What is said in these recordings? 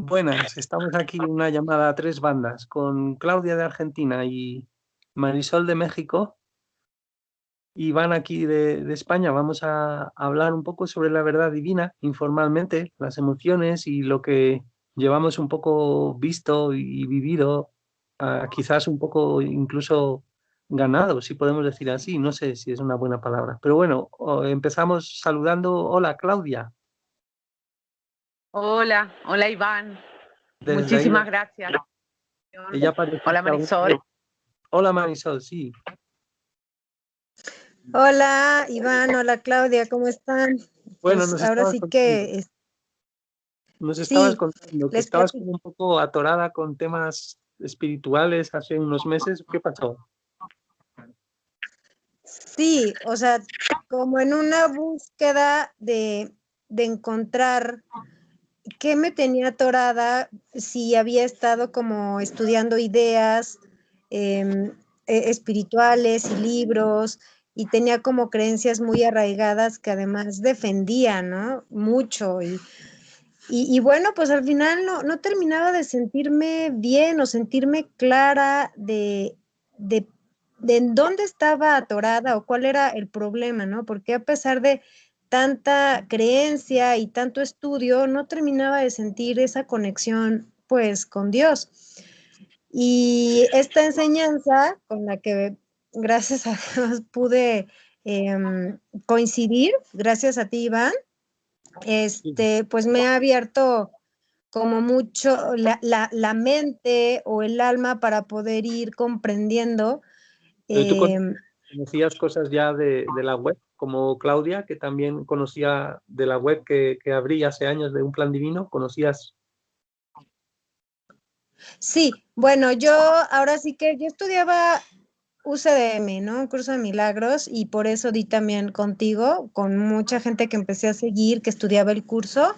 Buenas, estamos aquí en una llamada a tres bandas con Claudia de Argentina y Marisol de México y Van aquí de España. Vamos a hablar un poco sobre la verdad divina, informalmente, las emociones y lo que llevamos un poco visto y vivido, quizás un poco incluso ganado, si podemos decir así. No sé si es una buena palabra. Pero bueno, empezamos saludando. Hola, Claudia, Hola, hola Iván, desde ahí. muchísimas gracias. Ella parece Hola que alguna vez. Marisol. Hola, Marisol, sí. Hola Iván, hola Claudia, ¿cómo están? Bueno, Pues ahora sí nos estabas sí, contando que les estabas platico. como un poco atorada con temas espirituales hace unos meses. ¿Qué pasó? Sí, o sea, como en una búsqueda de encontrar qué me tenía atorada, si había estado como estudiando ideas espirituales y libros, y tenía como creencias muy arraigadas que además defendía, ¿no? Mucho. Y bueno, pues al final no terminaba de sentirme bien o sentirme clara de, de en dónde estaba atorada o cuál era el problema, ¿no? Porque a pesar de tanta creencia y tanto estudio, no terminaba de sentir esa conexión, pues, con Dios. Y esta enseñanza con la que, gracias a Dios, pude coincidir, gracias a ti, Iván, Sí. pues me ha abierto como mucho la mente o el alma para poder ir comprendiendo. Pero tú conocías cosas ya de la web, como Claudia, que también conocía de la web que abrí hace años de Un Plan Divino. ¿Conocías? Sí, bueno, yo ahora sí que yo estudiaba UCDM, ¿no? Un curso de milagros, y por eso di también contigo, con mucha gente que empecé a seguir, que estudiaba el curso,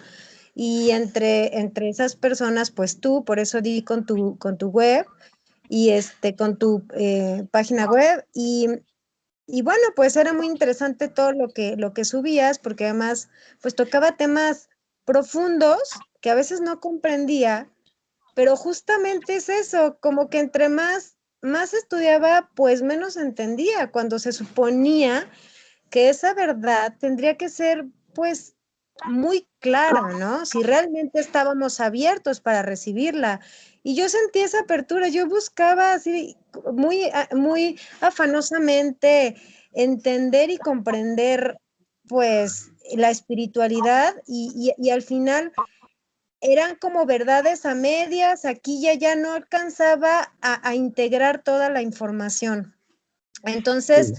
y entre esas personas, pues tú, por eso di con tu web y con tu página web, y bueno, pues era muy interesante todo lo que subías, porque además, pues tocaba temas profundos que a veces no comprendía, pero justamente es eso, como que entre más estudiaba, pues menos entendía, cuando se suponía que esa verdad tendría que ser, pues, muy clara, ¿no? Si realmente estábamos abiertos para recibirla. Y yo sentí esa apertura, yo buscaba así muy afanosamente entender y comprender, pues, la espiritualidad, y al final eran como verdades a medias, aquí ya no alcanzaba a integrar toda la información. Entonces,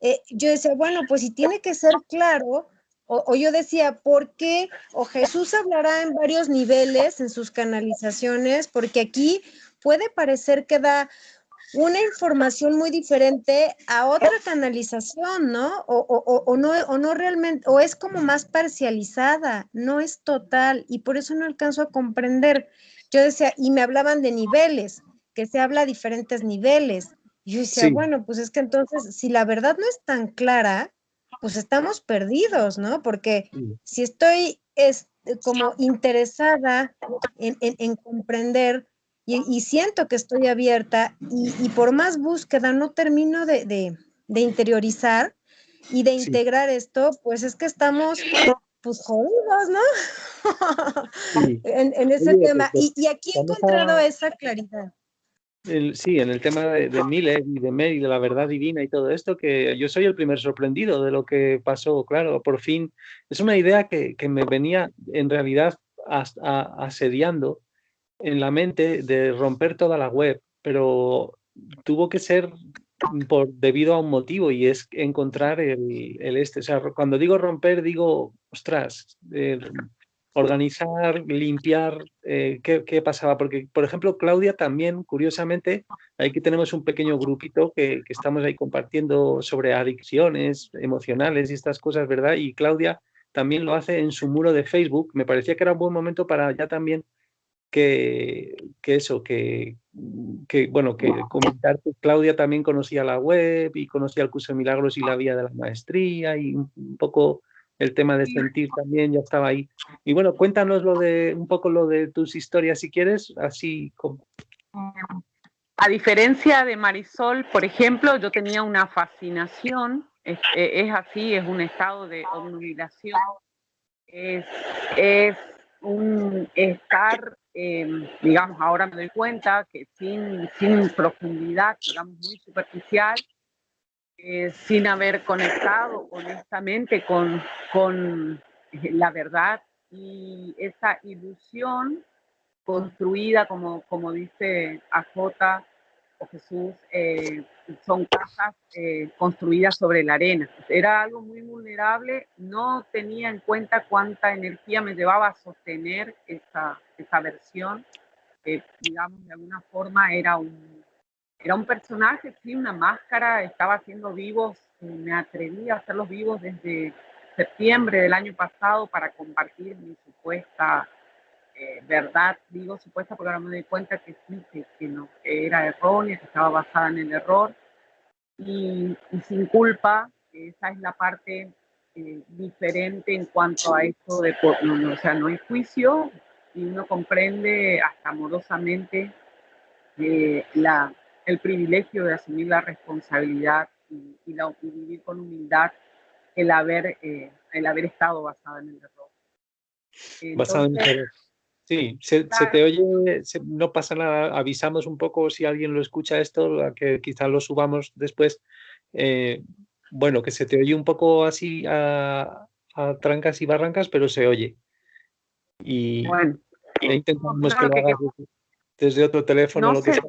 Sí. yo decía, bueno, pues si tiene que ser claro, o yo decía, ¿por qué? O Jesús hablará en varios niveles en sus canalizaciones, porque aquí puede parecer que da una información muy diferente a otra canalización, ¿no? O no realmente, o es como más parcializada, no es total, y por eso no alcanzo a comprender. Yo decía, y me hablaban de niveles, que se habla a diferentes niveles. Y yo decía, Sí, bueno, pues es que entonces, si la verdad no es tan clara, pues estamos perdidos, ¿no? Porque sí, si estoy como interesada en comprender y siento que estoy abierta, y por más búsqueda no termino de interiorizar y de sí, integrar esto, pues es que estamos pues jodidos, ¿no? sí. en ese Oye, tema. Y aquí he vamos encontrado esa claridad. sí, en el tema de Miller y de Mary, de la verdad divina y todo esto, que yo soy el primer sorprendido de lo que pasó. Claro, por fin. Es una idea que me venía en realidad asediando en la mente de romper toda la web, pero tuvo que ser debido a un motivo, y es encontrar el este. O sea, cuando digo romper, digo, ostras, organizar, limpiar, qué pasaba. Porque, por ejemplo, Claudia también, curiosamente, aquí tenemos un pequeño grupito que estamos ahí compartiendo sobre adicciones emocionales y estas cosas, ¿verdad? Y Claudia también lo hace en su muro de Facebook. Me parecía que era un buen momento para ya también bueno, que comentar que Claudia también conocía la web y conocía el curso de milagros y la vía de la maestría, y un poco el tema de sentir también ya estaba ahí. Y bueno, cuéntanos un poco lo de tus historias si quieres, así como... A diferencia de Marisol, por ejemplo, yo tenía una fascinación, es así, es un estado de obnubilación, es un estar, digamos, ahora me doy cuenta que sin profundidad, digamos, muy superficial, sin haber conectado honestamente con la verdad, y esa ilusión construida, como dice AJ o Jesús, son casas construidas sobre la arena. Era algo muy vulnerable, no tenía en cuenta cuánta energía me llevaba a sostener esa versión, que digamos de alguna forma era un personaje, sí, una máscara, estaba haciendo vivos, me atreví a hacerlos vivos desde septiembre del año pasado para compartir mi supuesta verdad, digo supuesta porque ahora me doy cuenta que sí, que no, que era errónea, que estaba basada en el error, y sin culpa. Esa es la parte diferente en cuanto a esto de, o sea, no hay juicio y uno comprende hasta amorosamente el privilegio de asumir la responsabilidad y vivir con humildad el haber estado basada en el error. Basado en el error. Sí, se te oye, no pasa nada, avisamos un poco si alguien lo escucha esto, a que quizás lo subamos después. Bueno, que se te oye un poco así a trancas y barrancas, pero se oye. Y bueno, intentamos que lo hagas desde otro teléfono, lo que sea.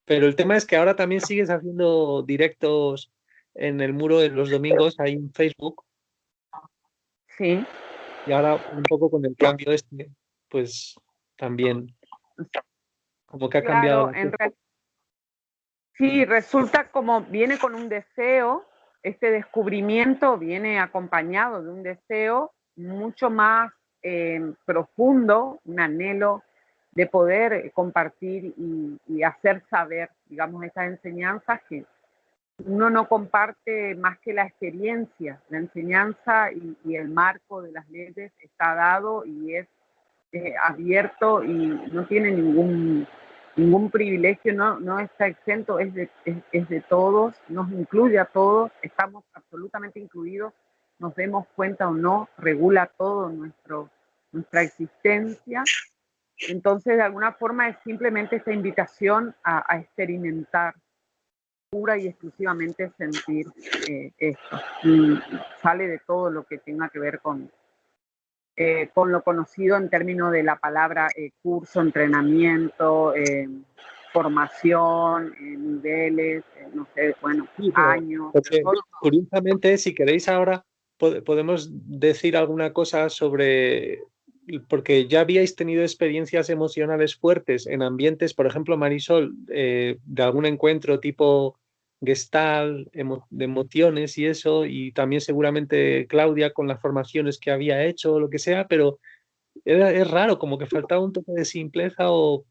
Pero el tema es que ahora también sigues haciendo directos en el muro de los domingos, ahí en Facebook. Sí. Y ahora un poco con el cambio pues también como que ha cambiado. Sí, resulta como viene con un deseo, este descubrimiento viene acompañado de un deseo mucho más profundo, un anhelo de poder compartir y hacer saber, digamos, estas enseñanzas que uno no comparte más que la experiencia. La enseñanza y el marco de las leyes está dado y es abierto y no tiene ningún privilegio, no está exento, es de todos, nos incluye a todos, estamos absolutamente incluidos, nos demos cuenta o no, regula todo nuestra existencia. Entonces, de alguna forma es simplemente esta invitación a experimentar pura y exclusivamente sentir esto. Y sale de todo lo que tenga que ver con lo conocido en términos de la palabra curso, entrenamiento, formación, niveles, no sé, bueno, sí, años. Curiosamente, si queréis ahora, podemos decir alguna cosa sobre, porque ya habíais tenido experiencias emocionales fuertes en ambientes, por ejemplo, Marisol, de algún encuentro tipo Gestalt, de emociones y eso, y también seguramente Claudia con las formaciones que había hecho o lo que sea, pero es raro, como que faltaba un toque de simpleza o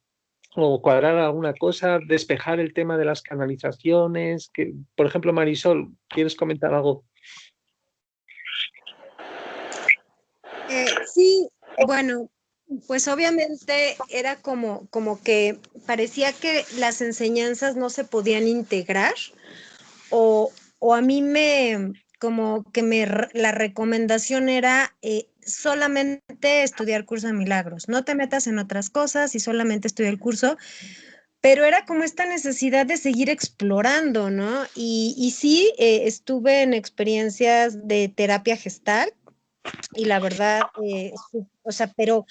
cuadrar alguna cosa, despejar el tema de las canalizaciones. Que, por ejemplo, Marisol, ¿quieres comentar algo? Sí, bueno, pues obviamente era como que parecía que las enseñanzas no se podían integrar o a mí como que la recomendación era solamente estudiar curso de milagros, no te metas en otras cosas y solamente estudia el curso, pero era como esta necesidad de seguir explorando, ¿no? Y sí, estuve en experiencias de terapia gestal y la verdad, o sea, pero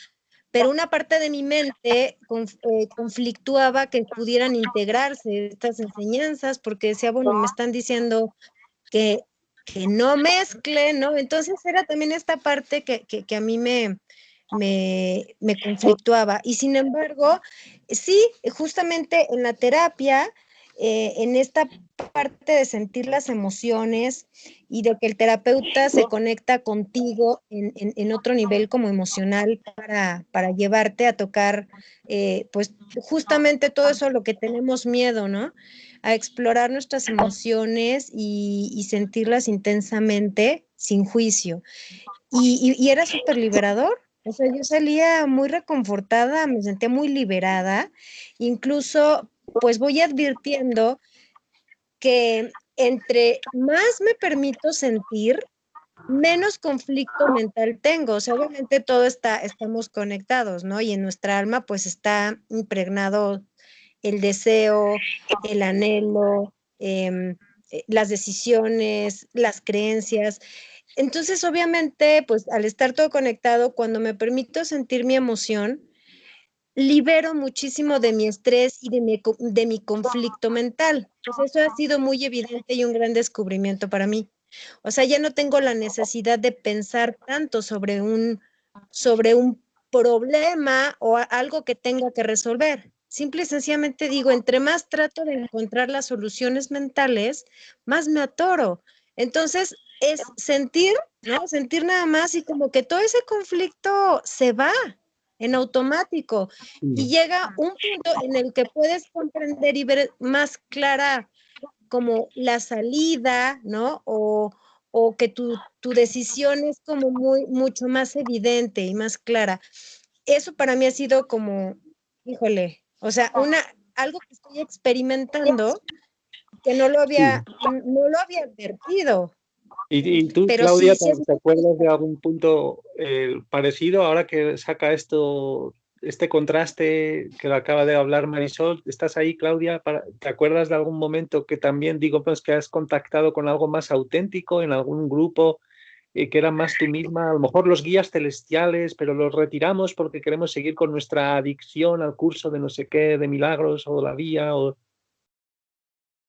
una parte de mi mente conflictuaba que pudieran integrarse estas enseñanzas porque decía, bueno, me están diciendo que no mezcle, ¿no? Entonces era también esta parte que a mí me conflictuaba. Y sin embargo, sí, justamente en la terapia, en esta parte de sentir las emociones y de que el terapeuta se conecta contigo en otro nivel como emocional para llevarte a tocar, pues justamente todo eso lo que tenemos miedo, ¿no? A explorar nuestras emociones y sentirlas intensamente sin juicio. y era súper liberador. O sea, yo salía muy reconfortada, me sentía muy liberada. Incluso, pues voy advirtiendo que entre más me permito sentir, menos conflicto mental tengo. O sea, obviamente estamos conectados, ¿no? Y en nuestra alma pues está impregnado el deseo, el anhelo, las decisiones, las creencias. Entonces, obviamente, pues al estar todo conectado, cuando me permito sentir mi emoción, libero muchísimo de mi estrés y de mi conflicto mental. Pues eso ha sido muy evidente y un gran descubrimiento para mí. O sea, ya no tengo la necesidad de pensar tanto sobre un problema o algo que tenga que resolver. Simple y sencillamente digo, entre más trato de encontrar las soluciones mentales, más me atoro. Entonces, es sentir, ¿no? Sentir nada más y como que todo ese conflicto se va en automático y llega un punto en el que puedes comprender y ver más clara como la salida, ¿no? O que tu decisión es como mucho más evidente y más clara. Eso para mí ha sido como, híjole, o sea, algo que estoy experimentando que Sí. no lo había advertido, Y tú, pero Claudia, sí es te muy acuerdas de algún punto parecido ahora que saca esto, este contraste que lo acaba de hablar Marisol? ¿Estás ahí, Claudia? ¿Te acuerdas de algún momento que también, digo, pues que has contactado con algo más auténtico en algún grupo que era más tú misma? A lo mejor los guías celestiales, pero los retiramos porque queremos seguir con nuestra adicción al curso de no sé qué, de milagros o la vía o...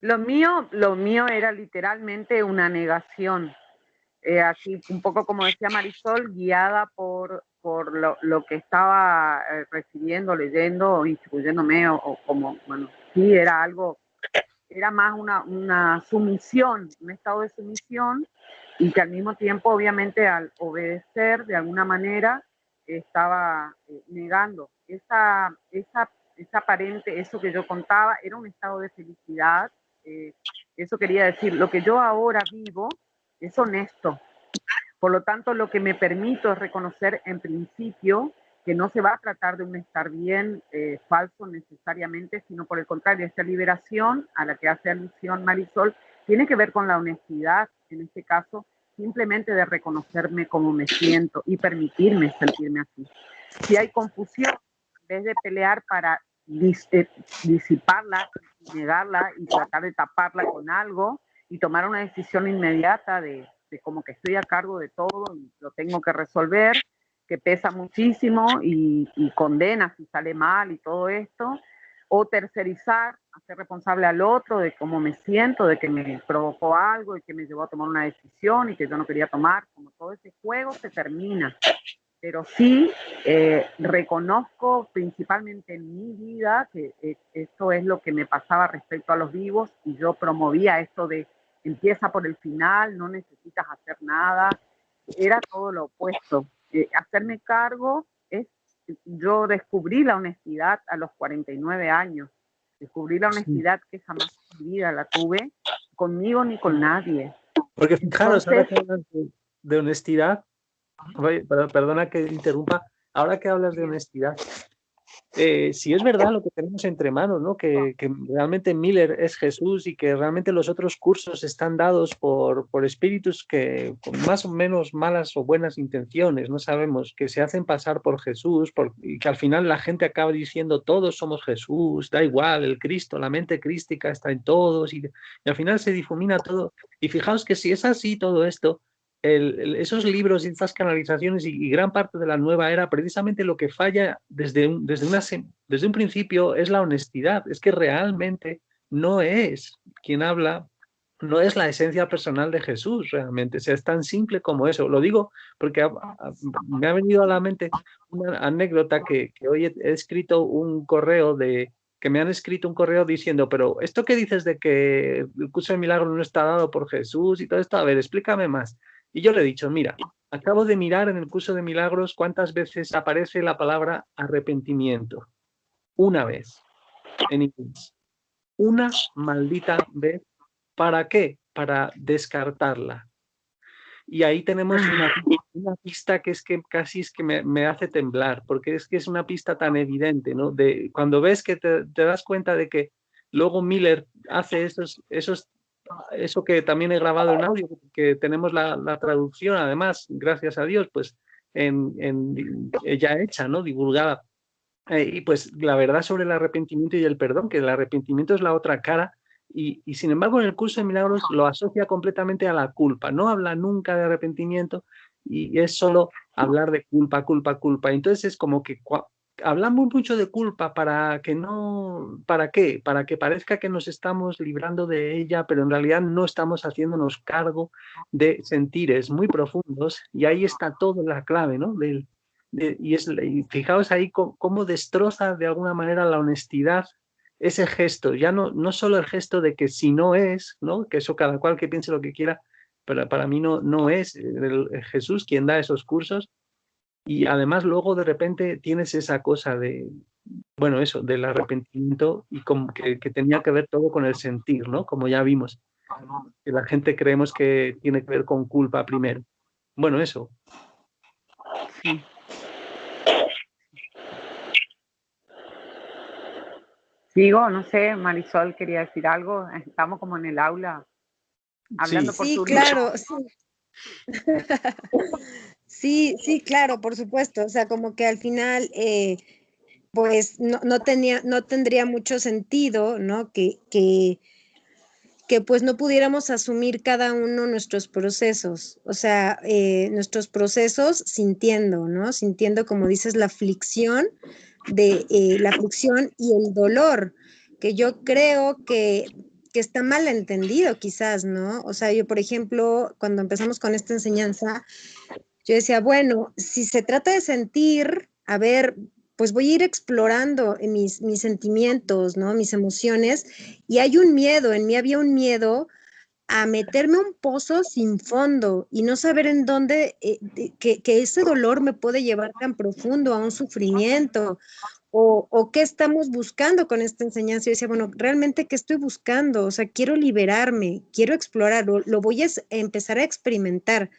Lo mío era literalmente una negación. Así, un poco como decía Marisol, guiada por lo que estaba recibiendo, leyendo o instruyéndome, o como, bueno, sí, era algo, era más una sumisión, un estado de sumisión, y que al mismo tiempo, obviamente, al obedecer de alguna manera, estaba negando. Esa aparente, eso que yo contaba, era un estado de felicidad. eh, Eso quería decir, lo que yo ahora vivo es honesto. Por lo tanto, lo que me permito es reconocer en principio que no se va a tratar de un estar bien falso necesariamente, sino por el contrario, esta liberación a la que hace alusión Marisol tiene que ver con la honestidad, en este caso, simplemente de reconocerme como me siento y permitirme sentirme así. Si hay confusión, en vez de pelear para disiparla, negarla y tratar de taparla con algo y tomar una decisión inmediata de como que estoy a cargo de todo y lo tengo que resolver, que pesa muchísimo y condena si sale mal y todo esto, o tercerizar, hacer responsable al otro de cómo me siento, de que me provocó algo y que me llevó a tomar una decisión y que yo no quería tomar, como todo ese juego se termina. Pero sí reconozco principalmente en mi vida que esto es lo que me pasaba respecto a los vivos y yo promovía esto de empieza por el final, no necesitas hacer nada, era todo lo opuesto. Hacerme cargo es, yo descubrí la honestidad a los 49 años, descubrí la Sí. honestidad que jamás en mi vida la tuve conmigo ni con nadie. Porque fijaros, ahora Entonces, que hablas de honestidad, oye, perdona que interrumpa, ahora que hablas de honestidad, si es verdad lo que tenemos entre manos, ¿no? Que realmente Miller es Jesús y que realmente los otros cursos están dados por espíritus que con más o menos malas o buenas intenciones, no sabemos, que se hacen pasar por Jesús y que al final la gente acaba diciendo todos somos Jesús, da igual, el Cristo, la mente crística está en todos y al final se difumina todo. Y fijaos que si es así todo esto, esos libros y estas canalizaciones y gran parte de la nueva era, precisamente lo que falla desde un principio es la honestidad. Es que realmente no es quien habla, no es la esencia personal de Jesús realmente. O sea, es tan simple como eso. Lo digo porque me ha venido a la mente una anécdota que hoy he escrito un correo que me han escrito un correo diciendo, pero esto que dices de que el curso de milagros no está dado por Jesús y todo esto, a ver, explícame más. Y yo le he dicho, mira, acabo de mirar en el curso de milagros cuántas veces aparece la palabra arrepentimiento. Una vez en inglés. Una maldita vez. ¿Para qué? Para descartarla. Y ahí tenemos una pista que es que casi es que me hace temblar, porque es que es una pista tan evidente, ¿no? De, cuando ves que te das cuenta de que luego Miller hace eso que también he grabado en audio, que tenemos la traducción, además, gracias a Dios, pues ya hecha, ¿no? Divulgada. Y pues la verdad sobre el arrepentimiento y el perdón, que el arrepentimiento es la otra cara, y sin embargo en el curso de milagros lo asocia completamente a la culpa, no habla nunca de arrepentimiento y es solo hablar de culpa, culpa, culpa. Entonces es como que hablamos mucho de culpa para que no, ¿para qué? Para que parezca que nos estamos librando de ella, pero en realidad no estamos haciéndonos cargo de sentires muy profundos, y ahí está toda la clave, ¿no? Y fijaos ahí cómo destroza de alguna manera la honestidad ese gesto, ya no solo el gesto de que si no es, ¿no? Que eso cada cual que piense lo que quiera, pero para mí no es el Jesús quien da esos cursos, y además luego de repente tienes esa cosa de, bueno, eso, del arrepentimiento, y como que tenía que ver todo con el sentir, ¿no? Como ya vimos, que la gente creemos que tiene que ver con culpa primero. Bueno, eso. Sí. Sigo, no sé, Marisol quería decir algo. Estamos como en el aula hablando Sí. por Sí, turno. claro, sí. Sí, sí, claro, por supuesto. O sea, como que al final, pues no tendría mucho sentido, ¿no? Que pues no pudiéramos asumir cada uno nuestros procesos, o sea, nuestros procesos sintiendo, ¿no? Sintiendo, como dices, la aflicción la aflicción y el dolor, que yo creo que está mal entendido quizás, ¿no? O sea, yo, por ejemplo, cuando empezamos con esta enseñanza, yo decía, bueno, si se trata de sentir, a ver, pues voy a ir explorando mis sentimientos, ¿no? Mis emociones, y hay un miedo, en mí había un miedo a meterme a un pozo sin fondo y no saber en dónde, que ese dolor me puede llevar tan profundo a un sufrimiento, o qué estamos buscando con esta enseñanza. Yo decía, bueno, realmente qué estoy buscando, o sea, quiero liberarme, quiero explorar, lo voy a empezar a experimentar.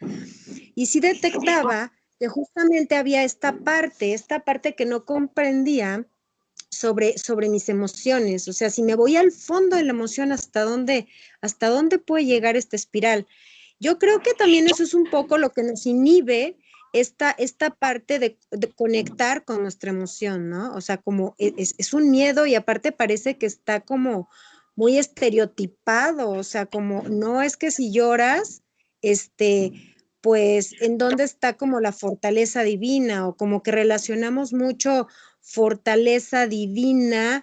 Y sí detectaba que justamente había esta parte que no comprendía sobre mis emociones. O sea, si me voy al fondo de la emoción, hasta dónde puede llegar esta espiral? Yo creo que también eso es un poco lo que nos inhibe esta parte de conectar con nuestra emoción, ¿no? O sea, como es un miedo, y aparte parece que está como muy estereotipado, o sea, como no es que si lloras, pues en dónde está como la fortaleza divina, o como que relacionamos mucho fortaleza divina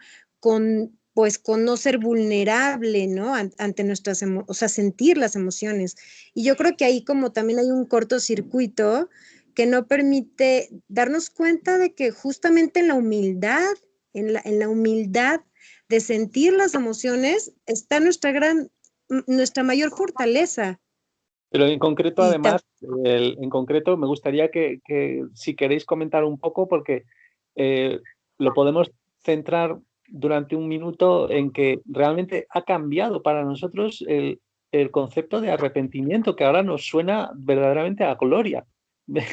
pues con no ser vulnerable, ¿no? Ante nuestras o sea, sentir las emociones. Y yo creo que ahí como también hay un cortocircuito que no permite darnos cuenta de que justamente en la humildad, en la humildad de sentir las emociones, está nuestra mayor fortaleza. Pero en concreto, Y además, en concreto me gustaría que si queréis comentar un poco, porque lo podemos centrar durante un minuto en que realmente ha cambiado para nosotros el concepto de arrepentimiento, que ahora nos suena verdaderamente a gloria,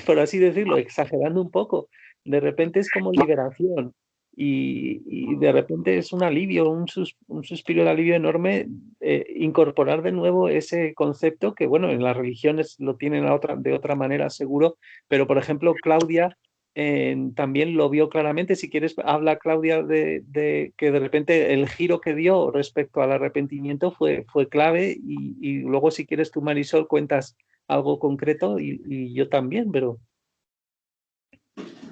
por así decirlo, exagerando un poco. De repente es como liberación. Y de repente es un alivio, un suspiro de alivio enorme, incorporar de nuevo ese concepto que, bueno, en las religiones lo tienen de otra manera seguro, pero por ejemplo Claudia también lo vio claramente. Si quieres, habla Claudia de que de repente el giro que dio respecto al arrepentimiento fue clave, y luego si quieres tú, Marisol, cuentas algo concreto, y yo también, pero...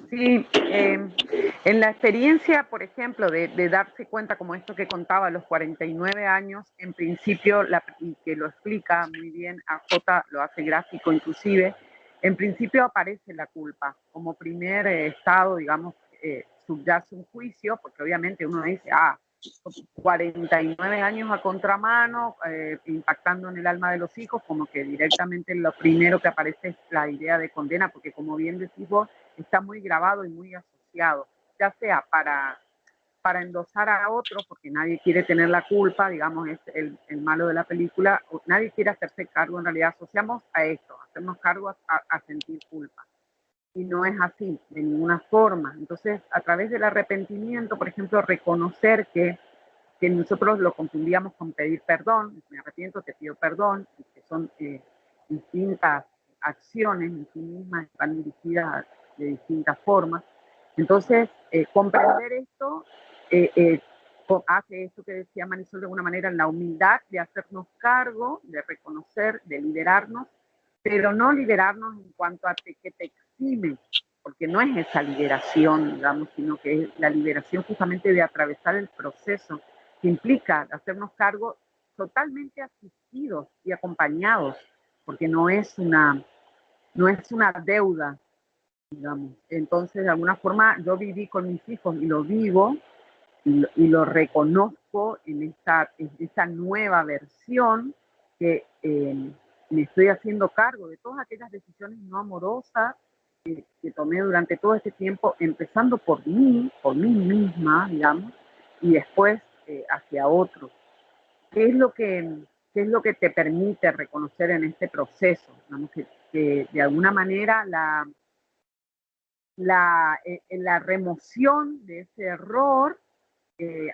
Sí, en la experiencia, por ejemplo, de darse cuenta, como esto que contaba a los 49 años, en principio, y que lo explica muy bien, a J lo hace gráfico inclusive, en principio aparece la culpa como primer estado, digamos, subyace un juicio, porque obviamente uno dice, 49 años a contramano, impactando en el alma de los hijos, como que directamente lo primero que aparece es la idea de condena, porque como bien decís vos, está muy grabado y muy asociado, ya sea para para endosar a otro, porque nadie quiere tener la culpa, digamos, es el malo de la película, nadie quiere hacerse cargo, en realidad asociamos a esto, hacernos cargo a sentir culpa. Y no es así, de ninguna forma. Entonces, a través del arrepentimiento, por ejemplo, reconocer que nosotros lo confundíamos con pedir perdón, me arrepiento, te pido perdón, y que son distintas acciones en sí mismas, están dirigidas de distintas formas. Entonces, comprender esto hace esto que decía Marisol de alguna manera, la humildad de hacernos cargo, de reconocer, de liberarnos, pero no liberarnos en cuanto a que te exime, porque no es esa liberación, digamos, sino que es la liberación justamente de atravesar el proceso que implica hacernos cargo totalmente asistidos y acompañados, porque no es una deuda, digamos. Entonces, de alguna forma, yo viví con mis hijos y lo vivo y lo reconozco en esta nueva versión que me estoy haciendo cargo de todas aquellas decisiones no amorosas que tomé durante todo este tiempo, empezando por mí misma, digamos, y después hacia otros. ¿Qué es lo que te permite reconocer en este proceso? Digamos, que de alguna manera la remoción de ese error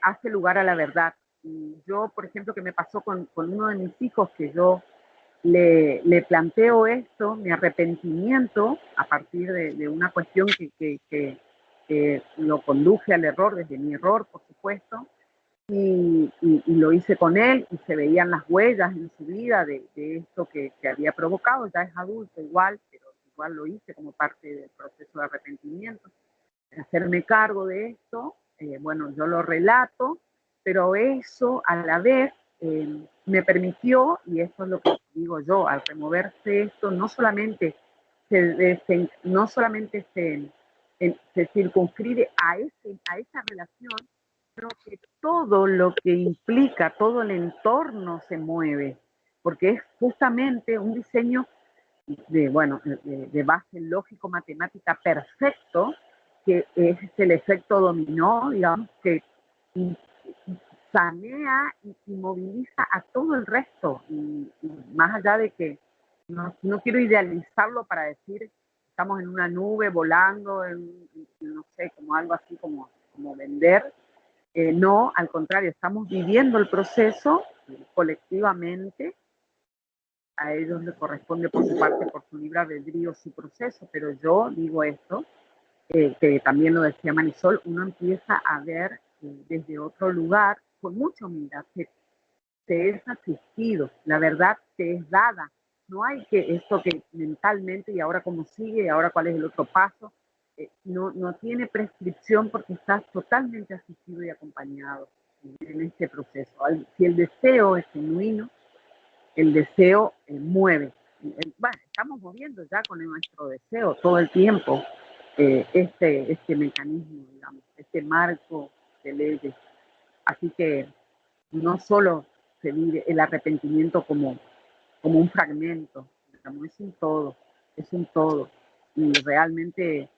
hace lugar a la verdad. Y yo, por ejemplo, que me pasó con uno de mis hijos, que yo le planteo esto, mi arrepentimiento, a partir de una cuestión que lo conduje al error, desde mi error, por supuesto, y lo hice con él, y se veían las huellas en su vida de esto que había provocado. Ya es adulto igual, pero igual lo hice como parte del proceso de arrepentimiento, de hacerme cargo de esto. Bueno, yo lo relato, pero eso a la vez me permitió, y esto es lo que digo yo, al removerse esto, no solamente se circunscribe a esa relación, sino que todo lo que implica, todo el entorno se mueve, porque es justamente un diseño de base lógico-matemática perfecto, que es el efecto dominó, digamos, que sanea y moviliza a todo el resto. Y más allá de que no quiero idealizarlo para decir estamos en una nube volando, no sé, como algo así como vender. No, al contrario, estamos viviendo el proceso colectivamente. A ellos les corresponde por su parte, por su libre albedrío, su proceso, pero yo digo esto, que también lo decía Marisol, uno empieza a ver desde otro lugar, con mucha humildad, que te es asistido, la verdad te es dada. No hay que esto que mentalmente, y ahora cómo sigue, y ahora cuál es el otro paso, no tiene prescripción, porque estás totalmente asistido y acompañado en este proceso. Si el deseo es genuino, el deseo mueve. Bueno, estamos moviendo ya con nuestro deseo todo el tiempo este mecanismo, digamos, este marco de leyes. Así que no solo se vive el arrepentimiento como un fragmento, digamos, es un todo. Y realmente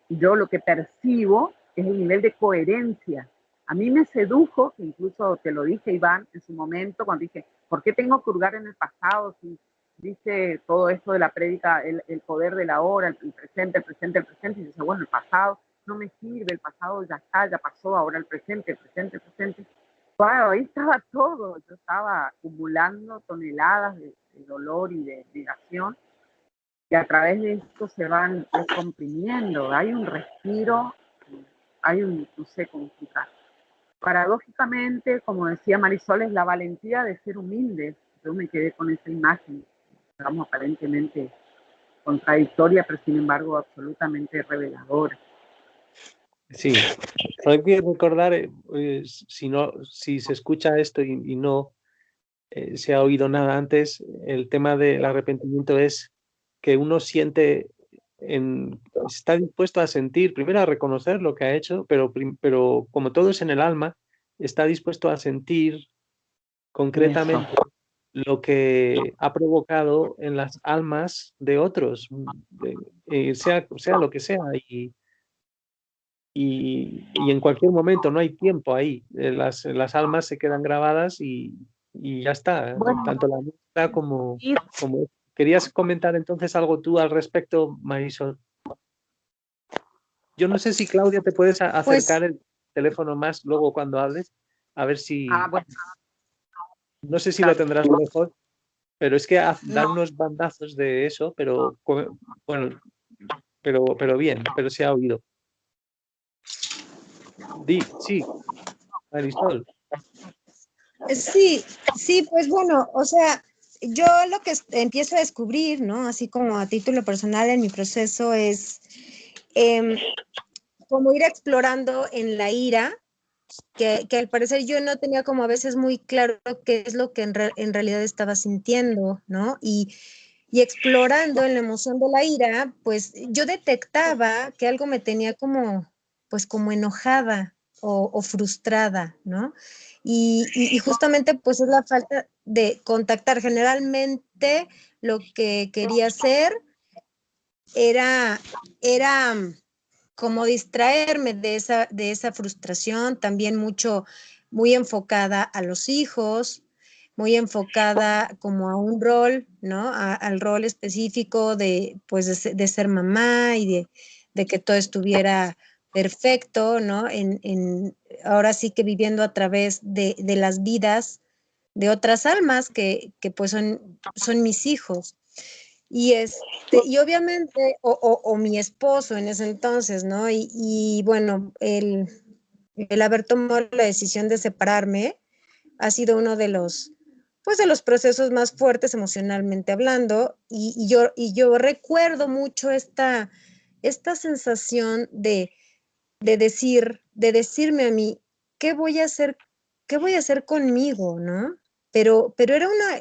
yo lo que percibo es el nivel de coherencia. A mí me sedujo, que incluso te lo dije, Iván, en su momento, cuando dije, ¿por qué tengo que hurgar en el pasado si dice todo esto de la prédica, el poder de la hora, el presente, el presente, el presente? Y dice, bueno, el pasado no me sirve, el pasado ya está, ya pasó, ahora el presente, el presente, el presente. Wow, ahí estaba todo, yo estaba acumulando toneladas de dolor y de negación, y a través de esto se van descomprimiendo, hay un respiro, hay no sé cómo explicar. Paradójicamente, como decía Marisol, es la valentía de ser humilde. Yo me quedé con esa imagen, digamos, aparentemente contradictoria, pero sin embargo absolutamente reveladora. Sí, hay que recordar, si se escucha esto y no se ha oído nada antes, el tema del arrepentimiento es que uno siente, está dispuesto a sentir, primero a reconocer lo que ha hecho, pero como todo es en el alma, está dispuesto a sentir concretamente lo que ha provocado en las almas de otros, sea lo que sea. y en cualquier momento no hay tiempo ahí. Las almas se quedan grabadas y ya está, Bueno, tanto la música como, y como... ¿Querías comentar entonces algo tú al respecto, Marisol? Yo no sé si Claudia te puedes Pues, acercar el teléfono más luego cuando hables, a ver si, bueno, no sé si lo claro. tendrás mejor, pero es que da No, unos bandazos de eso, pero bueno, pero bien, pero se ha oído. Sí, Marisol. sí, sí, pues bueno, o sea, yo lo que empiezo a descubrir, ¿no? Así como a título personal en mi proceso es em, como ir explorando en la ira, que al parecer yo no tenía como a veces muy claro qué es lo que en realidad estaba sintiendo, ¿no? Y explorando en la emoción de la ira, pues yo detectaba que algo me tenía como, pues como enojada o frustrada, ¿no? Y justamente pues es la falta de contactar. Generalmente lo que quería hacer era como distraerme de esa frustración, también mucho, muy enfocada a los hijos, muy enfocada como a un rol, ¿no? Al rol específico de, pues, de ser mamá y de que todo estuviera perfecto, ¿no? Ahora sí que viviendo a través de las vidas de otras almas que pues son mis hijos. Y obviamente, o mi esposo en ese entonces, ¿no? Y bueno, el haber tomado la decisión de separarme ha sido uno de los, pues de los procesos más fuertes emocionalmente hablando. Y yo recuerdo mucho esta sensación de decirme a mí, ¿qué voy a hacer, qué voy a hacer conmigo, ¿no? Pero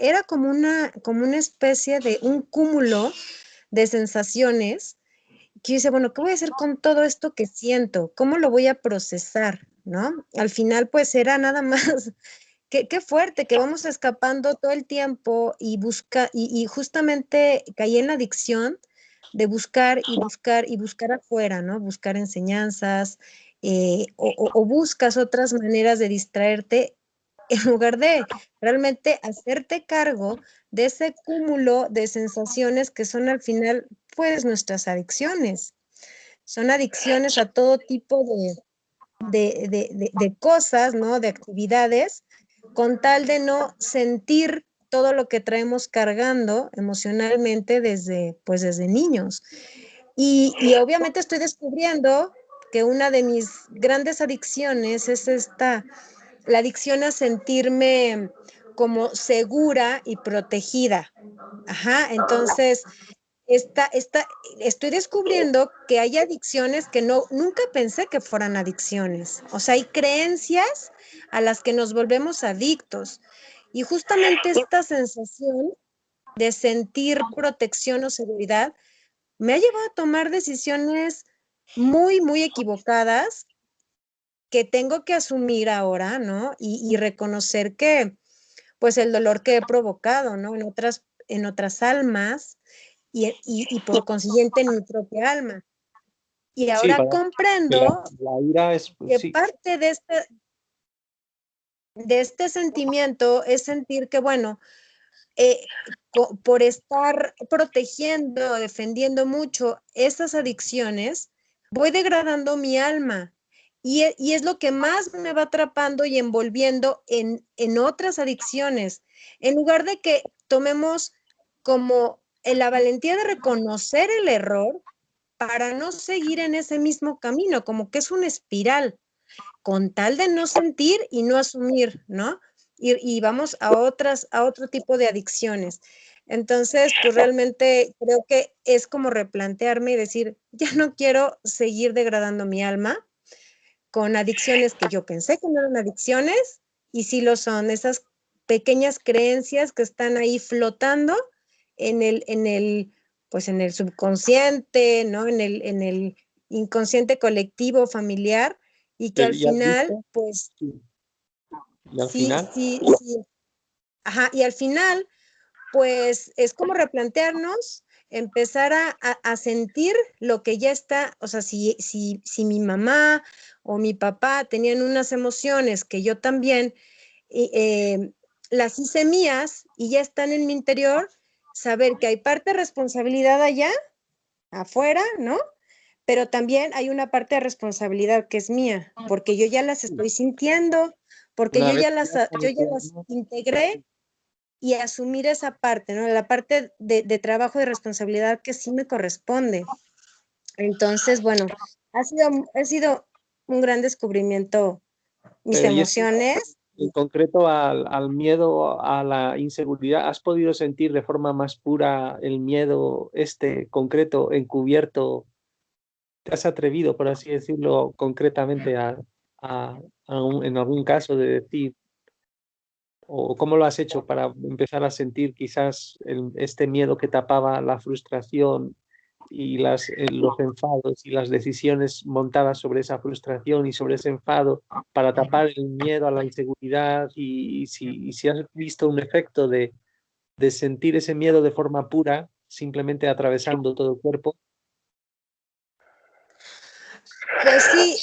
era como una especie de un cúmulo de sensaciones que yo dice, bueno, ¿qué voy a hacer con todo esto que siento? ¿Cómo lo voy a procesar? ¿No? Al final, pues era nada más, qué fuerte, que vamos escapando todo el tiempo y justamente caí en la adicción de buscar y buscar y buscar afuera, ¿no? Buscar enseñanzas o buscas otras maneras de distraerte en lugar de realmente hacerte cargo de ese cúmulo de sensaciones que son al final, pues, nuestras adicciones. Son adicciones a todo tipo de cosas, ¿no? De actividades, con tal de no sentir todo lo que traemos cargando emocionalmente desde, pues, desde niños. Y obviamente estoy descubriendo que una de mis grandes adicciones es la adicción a sentirme como segura y protegida. Ajá, entonces estoy descubriendo que hay adicciones que nunca pensé que fueran adicciones. O sea, hay creencias a las que nos volvemos adictos. Y justamente esta sensación de sentir protección o seguridad me ha llevado a tomar decisiones muy, muy equivocadas que tengo que asumir ahora, ¿no? Y reconocer que, pues, el dolor que he provocado, ¿no? En otras almas y por consiguiente en mi propia alma. Y Sí, ahora que la, comprendo la ira es, que sí, parte de este sentimiento es sentir que, bueno, eh, por estar protegiendo, defendiendo mucho esas adicciones, voy degradando mi alma. Y es lo que más me va atrapando y envolviendo en otras adicciones. En lugar de que tomemos como la valentía de reconocer el error para no seguir en ese mismo camino, como que es una espiral con tal de no sentir y no asumir, ¿no? Y vamos a otro tipo de adicciones. Entonces, pues realmente creo que es como replantearme y decir, ya no quiero seguir degradando mi alma con adicciones que yo pensé que no eran adicciones y sí lo son, esas pequeñas creencias que están ahí flotando pues en el subconsciente, ¿no? En el inconsciente colectivo familiar y que al pero ¿y has final, visto? pues Sí. Y al sí, final, sí, sí, ajá, y al final, pues es como replantearnos empezar a sentir lo que ya está, o sea, si mi mamá o mi papá tenían unas emociones que yo también las hice mías y ya están en mi interior, saber que hay parte de responsabilidad allá, afuera, ¿no? Pero también hay una parte de responsabilidad que es mía, porque yo ya las estoy sintiendo, porque Una vez yo ya las integré y asumir esa parte, ¿no? La parte de trabajo y responsabilidad que sí me corresponde. Entonces, bueno, ha sido un gran descubrimiento mis pero y emociones. en concreto al miedo, a la inseguridad, ¿has podido sentir de forma más pura el miedo este concreto, encubierto? ¿Te has atrevido, por así decirlo, concretamente en algún caso de decir, o cómo lo has hecho para empezar a sentir quizás este miedo que tapaba la frustración y los enfados y las decisiones montadas sobre esa frustración y sobre ese enfado para tapar el miedo a la inseguridad y si has visto un efecto de sentir ese miedo de forma pura, simplemente atravesando todo el cuerpo? Pues sí,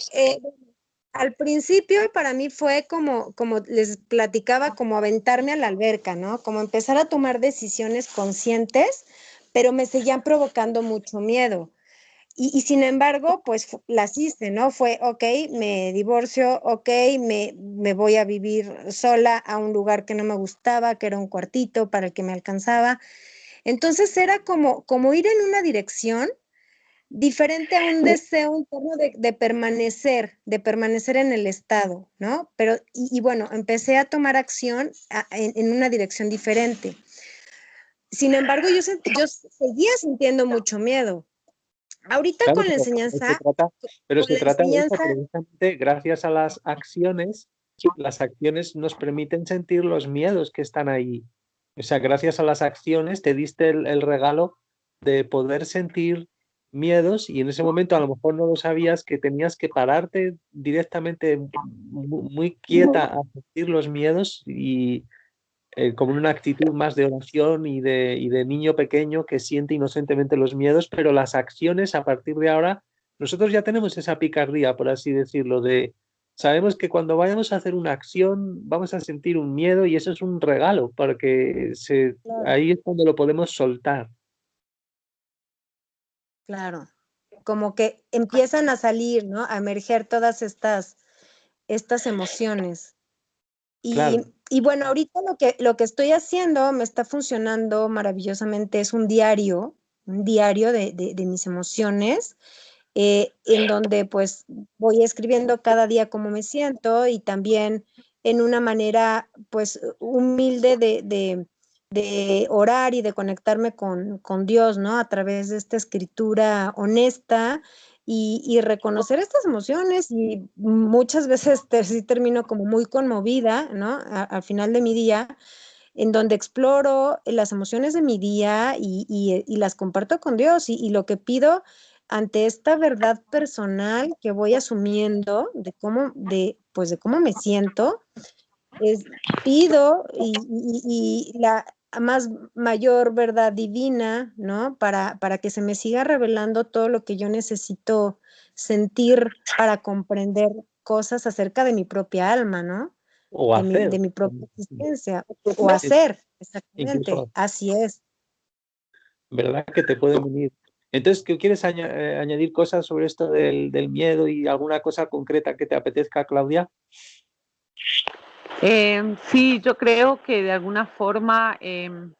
al principio para mí fue como les platicaba, como aventarme a la alberca, ¿no? Como empezar a tomar decisiones conscientes, pero me seguían provocando mucho miedo. Y sin embargo, pues las hice, ¿no? Fue, ok, me divorcio, ok, me voy a vivir sola a un lugar que no me gustaba, que era un cuartito para el que me alcanzaba. Entonces era como ir en una dirección diferente a un deseo interno de permanecer en el estado, ¿no? Pero, bueno, empecé a tomar acción en una dirección diferente. Sin embargo, yo seguía sintiendo mucho miedo. Ahorita Claro, con la enseñanza, pero con se la trata de eso, enseñanza, precisamente gracias a las acciones nos permiten sentir los miedos que están ahí. O sea, gracias a las acciones te diste el regalo de poder sentir miedos y en ese momento a lo mejor no lo sabías que tenías que pararte directamente muy quieta a sentir los miedos y como una actitud más de oración y de niño pequeño que siente inocentemente los miedos, pero las acciones a partir de ahora, nosotros ya tenemos esa picardía, por así decirlo, de sabemos que cuando vayamos a hacer una acción vamos a sentir un miedo y eso es un regalo, porque claro, ahí es cuando lo podemos soltar. claro, como que empiezan a salir, ¿no? A emerger todas estas emociones. Claro, Y bueno, ahorita lo que estoy haciendo me está funcionando maravillosamente, es un diario de mis emociones, en donde pues voy escribiendo cada día cómo me siento y también en una manera pues humilde de orar y de conectarme con Dios, ¿no? A través de esta escritura honesta y reconocer estas emociones y muchas veces sí termino como muy conmovida, ¿no? Al final de mi día, en donde exploro las emociones de mi día y las comparto con Dios y lo que pido ante esta verdad personal que voy asumiendo pues de cómo me siento, es, pido y la más mayor verdad divina, ¿no? Para que se me siga revelando todo lo que yo necesito sentir para comprender cosas acerca de mi propia alma, ¿no? o hacer, De mi propia existencia, o hacer, exactamente, incluso, así es. ¿verdad? Que te pueden venir. Entonces, ¿qué quieres añadir cosas sobre esto del miedo y alguna cosa concreta que te apetezca, Claudia? Sí, yo creo que de alguna forma eh,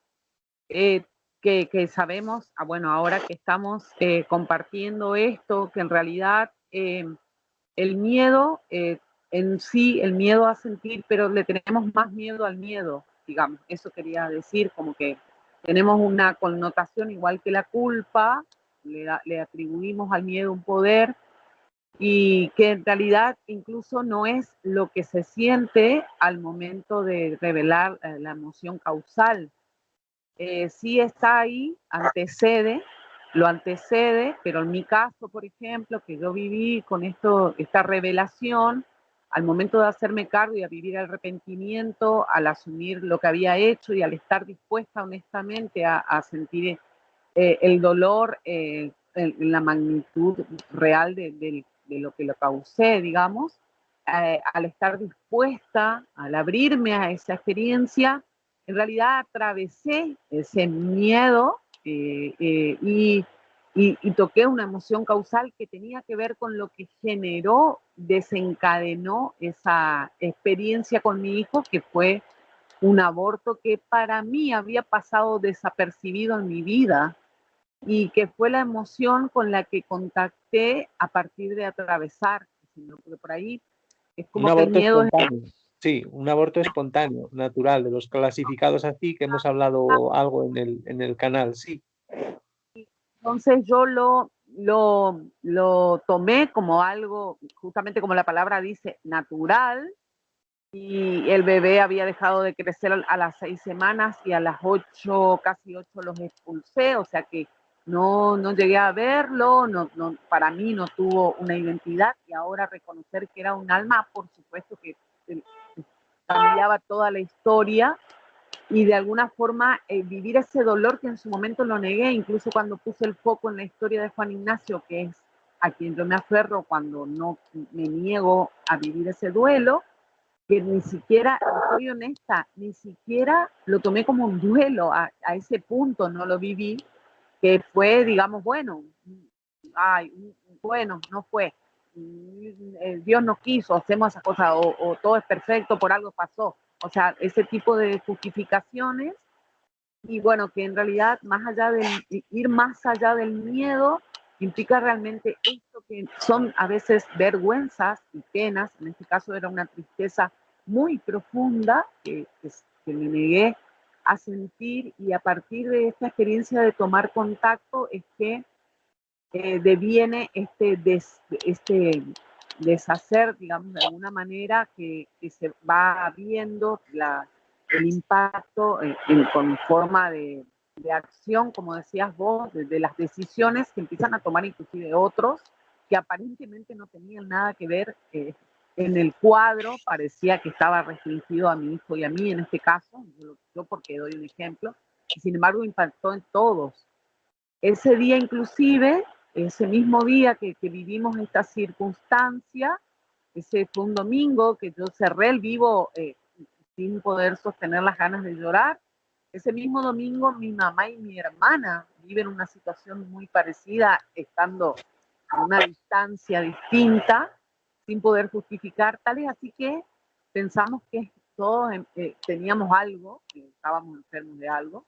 que sabemos, bueno, ahora que estamos compartiendo esto, que en realidad el miedo en sí, el miedo a sentir, pero le tenemos más miedo al miedo, digamos, eso quería decir, como que tenemos una connotación igual que la culpa, le atribuimos al miedo un poder y que en realidad incluso no es lo que se siente al momento de revelar la emoción causal. Sí está ahí, lo antecede, pero en mi caso, por ejemplo, que yo viví con esta revelación, al momento de hacerme cargo y a vivir el arrepentimiento, al asumir lo que había hecho y al estar dispuesta honestamente a sentir el dolor en la magnitud real de lo que lo causé, digamos, al estar dispuesta, al abrirme a esa experiencia, en realidad atravesé ese miedo y toqué una emoción causal que tenía que ver con lo que generó, desencadenó esa experiencia con mi hijo, que fue un aborto que para mí había pasado desapercibido en mi vida y que fue la emoción con la que contacté a partir de atravesar, porque por ahí es Un como que el aborto miedo es... espontáneo. Sí, un aborto espontáneo, natural, de los clasificados así, que hemos hablado algo en el canal, sí. Entonces yo lo tomé como algo, justamente como la palabra dice, natural, y el bebé había dejado de crecer a las 6 semanas y a las 8, casi 8 los expulsé, o sea que no llegué a verlo, para mí no tuvo una identidad, y ahora reconocer que era un alma, por supuesto que cambiaba toda la historia, y de alguna forma vivir ese dolor que en su momento lo negué, incluso cuando puse el foco en la historia de Juan Ignacio, que es a quien yo me aferro cuando no me niego a vivir ese duelo, que ni siquiera, soy honesta, ni siquiera lo tomé como un duelo, a ese punto no lo viví, que fue, digamos, bueno, ay, bueno, no fue, Dios no quiso, hacemos esas cosas, o todo es perfecto, por algo pasó, o sea, ese tipo de justificaciones, y bueno, que en realidad más allá del, ir más allá del miedo, implica realmente esto que son a veces vergüenzas y penas, en este caso era una tristeza muy profunda que me negué a sentir, y a partir de esta experiencia de tomar contacto es que deviene este deshacer, digamos, de alguna manera, que se va viendo el impacto con forma de acción, como decías vos, de las decisiones que empiezan a tomar inclusive otros, que aparentemente no tenían nada que ver en el cuadro, parecía que estaba restringido a mi hijo y a mí en este caso, yo porque doy un ejemplo, y sin embargo impactó en todos. Ese día inclusive, ese mismo día que vivimos esta circunstancia, ese fue un domingo que yo cerré el vivo sin poder sostener las ganas de llorar. Ese mismo domingo mi mamá y mi hermana viven una situación muy parecida, estando a una distancia distinta, sin poder justificar, tal es así que pensamos que todos teníamos algo, que estábamos enfermos de algo,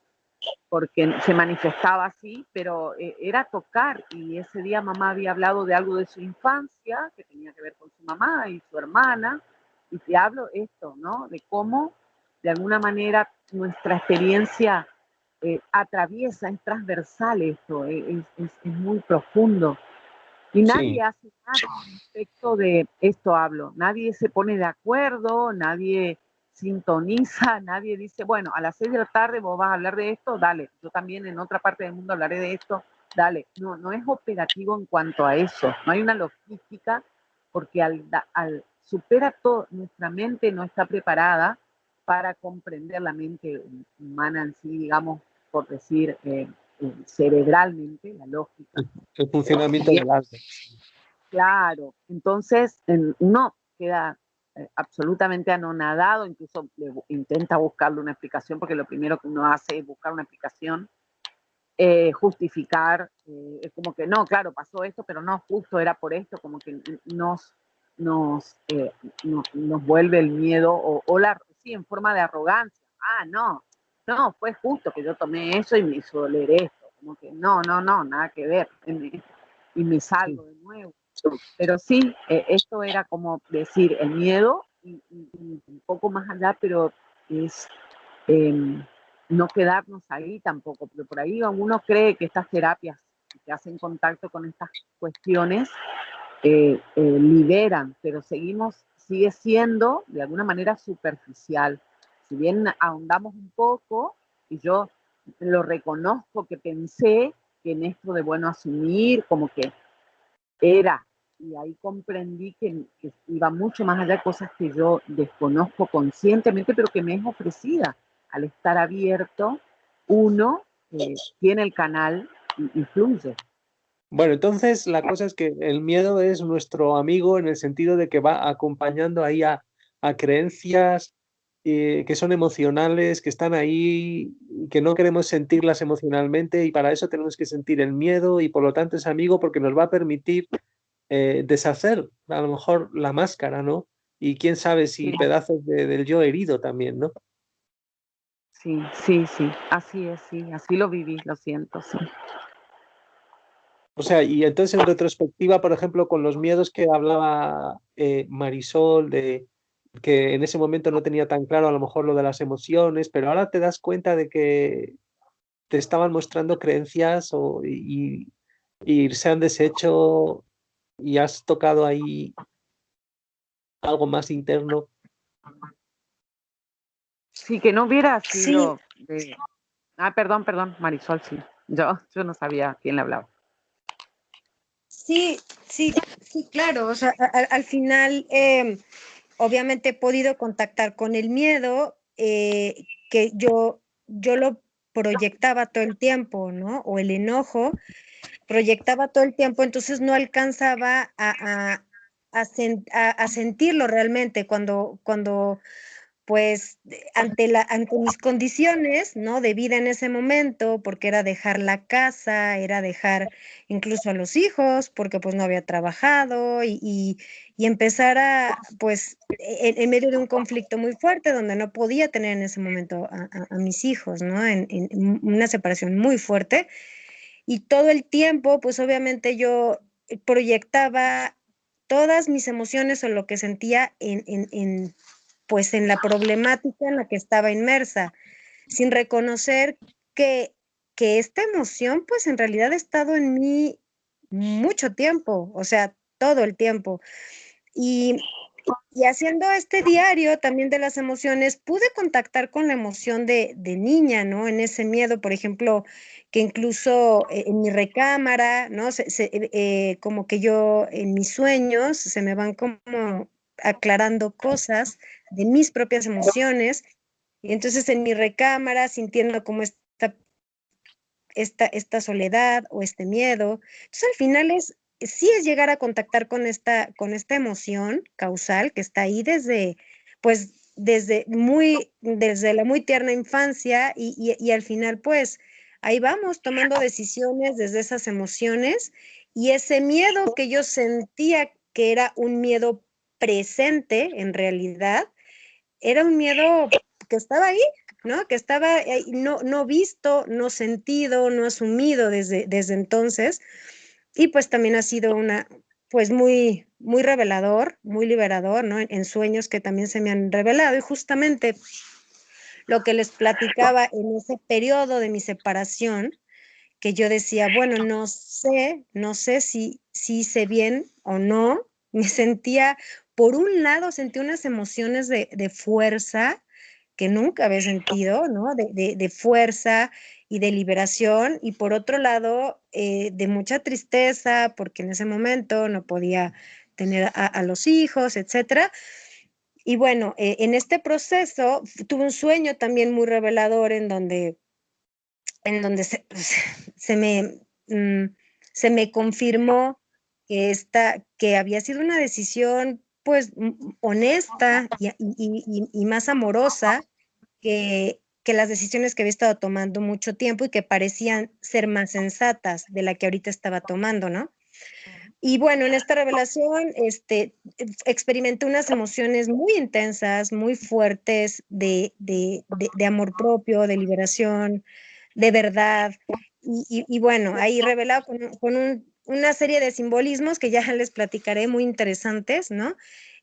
porque se manifestaba así, pero era tocar, y ese día mamá había hablado de algo de su infancia, que tenía que ver con su mamá y su hermana, y te hablo esto, ¿no? De cómo, de alguna manera, nuestra experiencia atraviesa, es transversal esto, es muy profundo. Y Sí, nadie hace nada respecto de esto hablo. Nadie se pone de acuerdo, nadie sintoniza, nadie dice, bueno, a las 6 de la tarde vos vas a hablar de esto, dale. Yo también en otra parte del mundo hablaré de esto, dale. No es operativo en cuanto a eso. No hay una logística porque al supera todo, nuestra mente no está preparada para comprender la mente humana en sí, digamos, por decir cerebralmente, la lógica. el funcionamiento del alma. Claro, entonces uno queda absolutamente anonadado, incluso intenta buscarle una explicación, porque lo primero que uno hace es buscar una explicación, justificar, es como que no, claro, pasó esto, pero no, justo era por esto, como que nos, eh, nos vuelve el miedo, sí, en forma de arrogancia. Ah, no, fue justo que yo tomé eso y me hizo doler esto, como que no, nada que ver, y me Sí, salgo de nuevo. Pero sí, esto era como decir el miedo y un poco más allá, pero es no quedarnos ahí tampoco, porque por ahí uno cree que estas terapias que hacen contacto con estas cuestiones liberan, pero sigue siendo de alguna manera superficial. Si bien ahondamos un poco, y yo lo reconozco que pensé que en esto de, bueno, asumir como que era, y ahí comprendí que iba mucho más allá de cosas que yo desconozco conscientemente, pero que me es ofrecida al estar abierto, uno, que tiene el canal y fluye. Bueno, entonces la cosa es que el miedo es nuestro amigo en el sentido de que va acompañando ahí a creencias que son emocionales, que están ahí, que no queremos sentirlas emocionalmente y para eso tenemos que sentir el miedo y por lo tanto es amigo porque nos va a permitir deshacer a lo mejor la máscara, ¿no? Y quién sabe si Sí, pedazos del yo herido también, ¿no? sí, sí, sí, así es, sí, así lo viví, lo siento, sí. O sea, y entonces en retrospectiva, por ejemplo, con los miedos que hablaba Marisol, de que en ese momento no tenía tan claro a lo mejor lo de las emociones, pero ahora te das cuenta de que te estaban mostrando creencias y se han deshecho y has tocado ahí algo más interno. Sí, que no hubiera Sí, sido de... Ah, perdón, perdón, Marisol, sí. Yo no sabía a quién le hablaba. sí, sí, sí, claro. O sea, al final, obviamente he podido contactar con el miedo que yo lo proyectaba todo el tiempo, ¿no? O el enojo, proyectaba todo el tiempo, entonces no alcanzaba a sentirlo realmente cuando pues ante mis condiciones, ¿no? De vida en ese momento, porque era dejar la casa, era dejar incluso a los hijos, porque pues no había trabajado y empezar pues, en medio de un conflicto muy fuerte donde no podía tener en ese momento a mis hijos, ¿no? En una separación muy fuerte y todo el tiempo, pues obviamente yo proyectaba todas mis emociones o lo que sentía pues en la problemática en la que estaba inmersa, sin reconocer que, que esta emoción, pues en realidad ha estado en mí mucho tiempo, o sea, todo el tiempo. Y, y haciendo este diario también de las emociones, pude contactar con la emoción de niña, ¿no? En ese miedo, por ejemplo, que incluso en mi recámara, ¿no? Como que yo en mis sueños se me van como aclarando cosas de mis propias emociones, y entonces en mi recámara sintiendo como esta soledad o este miedo. Entonces al final sí es llegar a contactar con esta emoción causal que está ahí pues desde la muy tierna infancia y al final pues ahí vamos tomando decisiones desde esas emociones y ese miedo que yo sentía que era un miedo presente en realidad, era un miedo que estaba ahí, ¿no? Que estaba no visto, no sentido, no asumido desde entonces. Y pues también ha sido pues muy revelador, muy liberador, ¿no? En sueños que también se me han revelado. Y justamente lo que les platicaba en ese periodo de mi separación, que yo decía, bueno, no sé si hice bien o no. Me sentía, por un lado, sentí unas emociones de fuerza que nunca había sentido, ¿no? De fuerza y de liberación, y por otro lado, de mucha tristeza, porque en ese momento no podía tener a los hijos, etcétera. Y bueno, en este proceso tuve un sueño también muy revelador en donde se me, mm, se me confirmó que había sido una decisión pues honesta y más amorosa que las decisiones que había estado tomando mucho tiempo y que parecían ser más sensatas de la que ahorita estaba tomando, ¿no? Y bueno, en esta revelación experimenté unas emociones muy intensas, muy fuertes de amor propio, de liberación, de verdad. Y bueno, ahí revelado con una serie de simbolismos que ya les platicaré, muy interesantes, ¿no?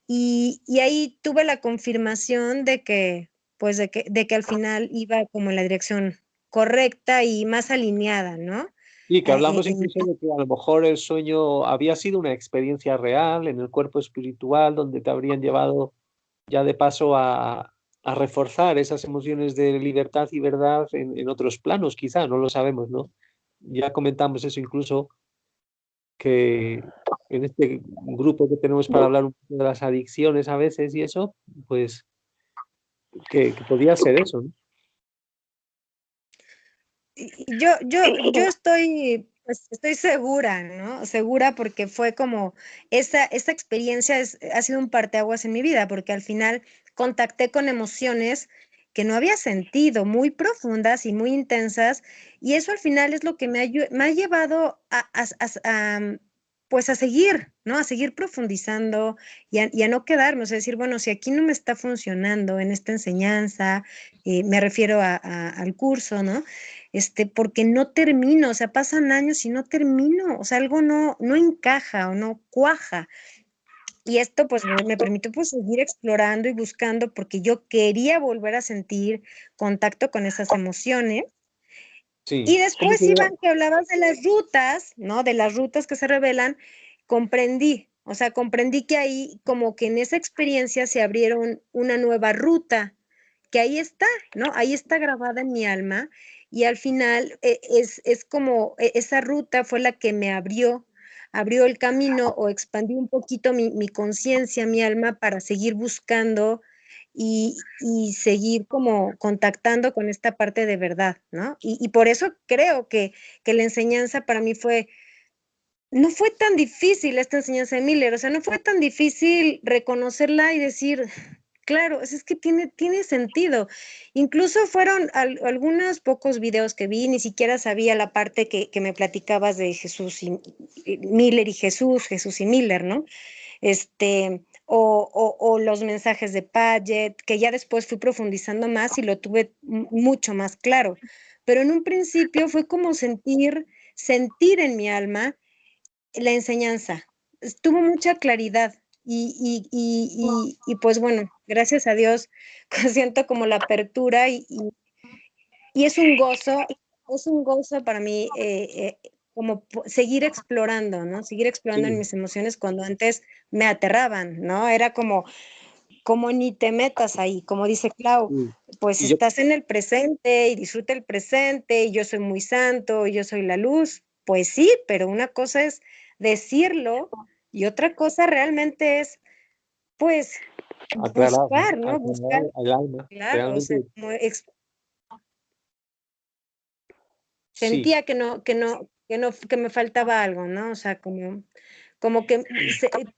Y ahí tuve la confirmación pues de que al final iba como en la dirección correcta y más alineada, ¿no? Y que Eh, hablamos en- incluso de que a lo mejor el sueño había sido una experiencia real en el cuerpo espiritual donde te habrían llevado ya de paso a reforzar esas emociones de libertad y verdad en otros planos, quizá, no lo sabemos, ¿no? Ya comentamos eso incluso que en este grupo que tenemos para hablar un poco de las adicciones a veces y eso, pues que podía ser eso, ¿no? yo estoy, pues, estoy segura, ¿no? Segura porque fue como, esa experiencia ha sido un parteaguas en mi vida, porque al final contacté con emociones que no había sentido, muy profundas y muy intensas, y eso al final es lo que me ha llevado pues a seguir, ¿no? A seguir profundizando y a no quedarme, o sea, decir, bueno, si aquí no me está funcionando en esta enseñanza, me refiero al curso, ¿no? Porque no termino, o sea, pasan años y no termino, o sea, algo no encaja o no cuaja. Y esto pues me permitió pues seguir explorando y buscando porque yo quería volver a sentir contacto con esas emociones. Sí. Y después, Iván, que hablabas de las rutas, ¿no? De las rutas que se revelan, comprendí, o sea, comprendí que ahí como que en esa experiencia se abrieron una nueva ruta, que ahí está, ¿no? Ahí está grabada en mi alma y al final es como esa ruta fue la que me abrió el camino o expandió un poquito mi conciencia, mi alma para seguir buscando y seguir como contactando con esta parte de verdad, ¿no? Y por eso creo que la enseñanza para mí no fue tan difícil esta enseñanza de Miller, o sea, no fue tan difícil reconocerla y decir, claro, es que tiene sentido. Incluso fueron algunos pocos videos que vi, ni siquiera sabía la parte que me platicabas de Jesús y Miller y Jesús y Miller, ¿no? O los mensajes de Paget, que ya después fui profundizando más y lo tuve mucho más claro. Pero en un principio fue como sentir en mi alma la enseñanza. Tuvo mucha claridad y pues bueno, gracias a Dios siento como la apertura y es un gozo para mí como seguir explorando, ¿no? Seguir explorando en Sí. mis emociones cuando antes me aterraban, ¿no? Era como ni te metas ahí, como dice Clau, Sí. pues Y yo, estás en el presente y disfruta el presente y yo soy muy santo y yo soy la luz. Pues sí, pero una cosa es decirlo y otra cosa realmente es, pues, aclarar, ¿no? buscar, ¿no? Aclarar Buscar, el alma, claro, o sea, realmente. como Sí. sentía que me faltaba algo, ¿no? O sea, como que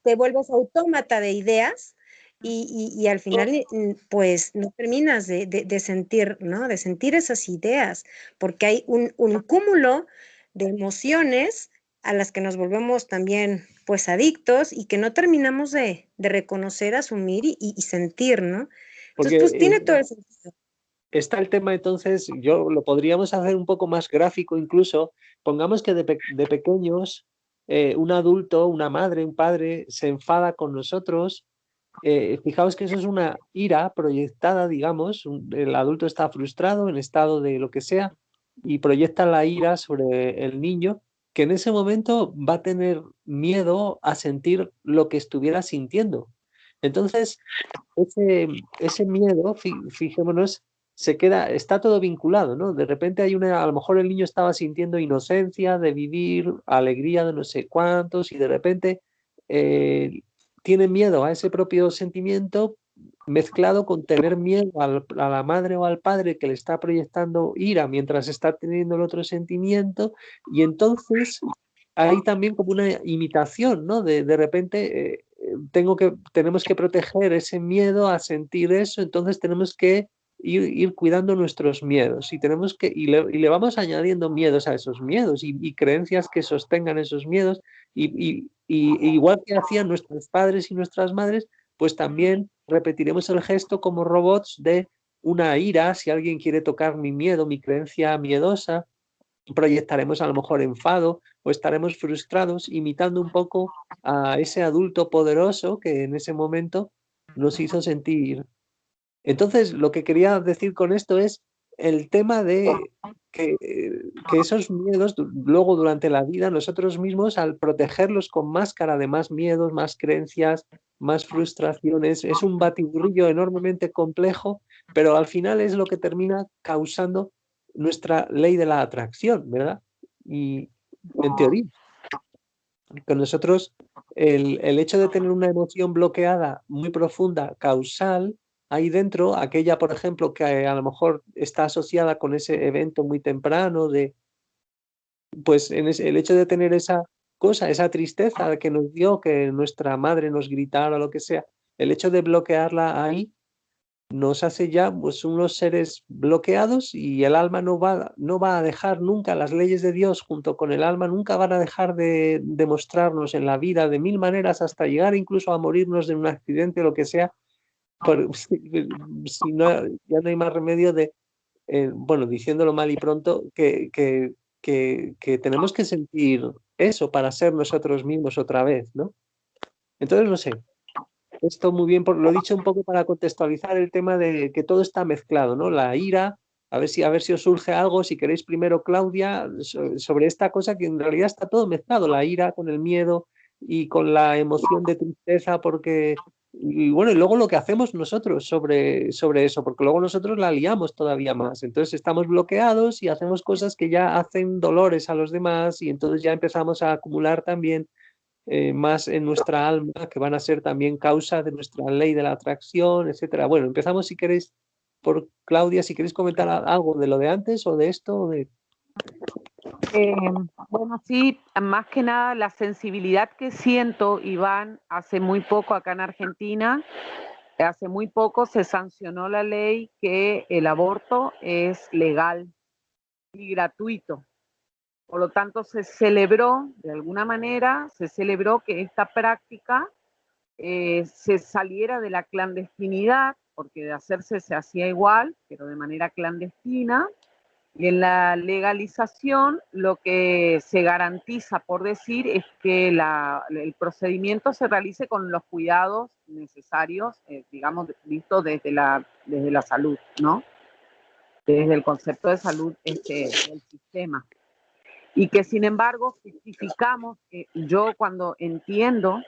te vuelves autómata de ideas y al final, pues, no terminas de sentir, ¿no? De sentir esas ideas, porque hay un cúmulo de emociones a las que nos volvemos también, pues, adictos y que no terminamos de reconocer, asumir y sentir, ¿no? Entonces, Porque pues, tiene todo el sentido. está el tema, entonces, yo lo podríamos hacer un poco más gráfico incluso. Pongamos que de pequeños un adulto, una madre, un padre se enfada con nosotros. Fijaos que eso es una ira proyectada, digamos. El adulto está frustrado, en estado de lo que sea, y proyecta la ira sobre el niño, que en ese momento va a tener miedo a sentir lo que estuviera sintiendo. Entonces, ese miedo, fijémonos, está todo vinculado, ¿no? De repente a lo mejor el niño estaba sintiendo inocencia de vivir, alegría de no sé cuántos, y de repente eh, tiene miedo a ese propio sentimiento mezclado con tener miedo a la madre o al padre que le está proyectando ira mientras está teniendo el otro sentimiento, y entonces hay también como una imitación, ¿no? De repente tenemos que proteger ese miedo a sentir eso, entonces tenemos que ir cuidando nuestros miedos y le vamos añadiendo miedos a esos miedos y creencias que sostengan esos miedos igual que hacían nuestros padres y nuestras madres, pues también repetiremos el gesto como robots de una ira, si alguien quiere tocar mi miedo, mi creencia miedosa, proyectaremos a lo mejor enfado o estaremos frustrados imitando un poco a ese adulto poderoso que en ese momento nos hizo sentir. Entonces, lo que quería decir con esto es el tema de que esos miedos luego durante la vida nosotros mismos al protegerlos con máscara de más miedos, más creencias, más frustraciones, es un batiburrillo enormemente complejo, pero al final es lo que termina causando nuestra ley de la atracción, ¿verdad? Y en teoría, con nosotros el hecho de tener una emoción bloqueada muy profunda, causal, ahí dentro, aquella, por ejemplo, que a lo mejor está asociada con ese evento muy temprano de, pues el hecho de tener esa cosa, esa tristeza que nos dio, que nuestra madre nos gritara o lo que sea, el hecho de bloquearla ahí nos hace ya pues unos seres bloqueados y el alma no va a dejar nunca, las leyes de Dios junto con el alma nunca van a dejar de demostrarnos en la vida de mil maneras hasta llegar incluso a morirnos de un accidente o lo que sea, si no, ya no hay más remedio de, bueno, diciéndolo mal y pronto, que tenemos que sentir eso para ser nosotros mismos otra vez, ¿no? Entonces, no sé, esto muy bien, lo he dicho un poco para contextualizar el tema de que todo está mezclado, ¿no? La ira, a ver si os surge algo, si queréis primero, Claudia, sobre esta cosa que en realidad está todo mezclado, la ira con el miedo y con la emoción de tristeza, porque, y bueno, y luego lo que hacemos nosotros sobre eso, porque luego nosotros la liamos todavía más, entonces estamos bloqueados y hacemos cosas que ya hacen dolores a los demás y entonces ya empezamos a acumular también más en nuestra alma, que van a ser también causa de nuestra ley de la atracción, etcétera. Bueno, empezamos si queréis por Claudia, si queréis comentar algo de lo de antes o de esto. O de... Bueno, sí, más que nada la sensibilidad que siento, Iván, hace muy poco acá en Argentina, hace muy poco se sancionó la ley que el aborto es legal y gratuito. Por lo tanto, se celebró, de alguna manera, se celebró que esta práctica se saliera de la clandestinidad, porque de hacerse se hacía igual, pero de manera clandestina, y en la legalización lo que se garantiza, por decir, es que el procedimiento se realice con los cuidados necesarios, digamos, visto desde la salud, ¿no? Desde el concepto de salud del sistema. Y que sin embargo justificamos, yo cuando entiendo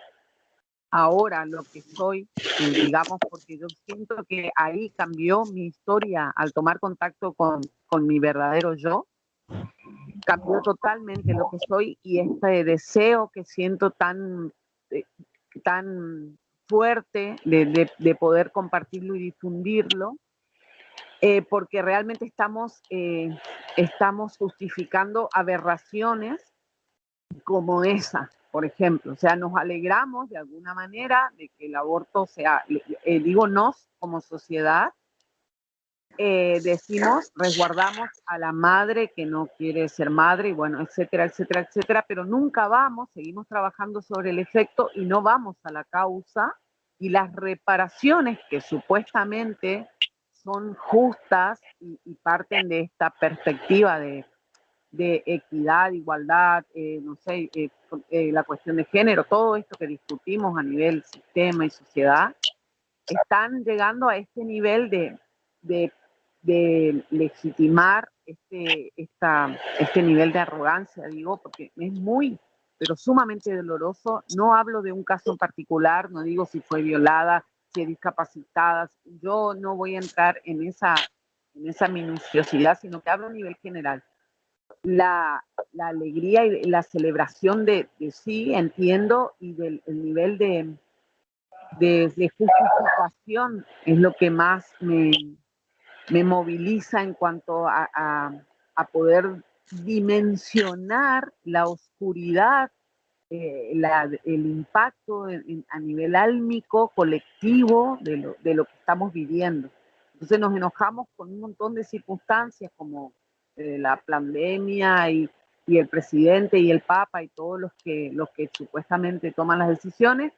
ahora lo que soy, digamos, porque yo siento que ahí cambió mi historia al tomar contacto con mi verdadero yo, cambió totalmente lo que soy y este deseo que siento tan fuerte de poder compartirlo y difundirlo, porque realmente estamos justificando aberraciones como esa, por ejemplo. O sea, nos alegramos de alguna manera de que el aborto sea, digo nos como sociedad, decimos, resguardamos a la madre que no quiere ser madre, y bueno, etcétera, etcétera, etcétera, pero nunca seguimos trabajando sobre el efecto y no vamos a la causa, y las reparaciones que supuestamente son justas y parten de esta perspectiva de equidad, igualdad, no sé, la cuestión de género, todo esto que discutimos a nivel sistema y sociedad, están llegando a este nivel de legitimar este nivel de arrogancia, digo, porque es muy, pero sumamente doloroso. No hablo de un caso en particular, no digo si fue violada, si es discapacitada, yo no voy a entrar en esa minuciosidad, sino que hablo a nivel general. La alegría y la celebración de sí, entiendo, y del nivel de justificación es lo que más me moviliza en cuanto a poder dimensionar la oscuridad, el impacto a nivel álmico, colectivo de lo que estamos viviendo. Entonces nos enojamos con un montón de circunstancias como la pandemia y el presidente y el papa y todos los que supuestamente toman las decisiones,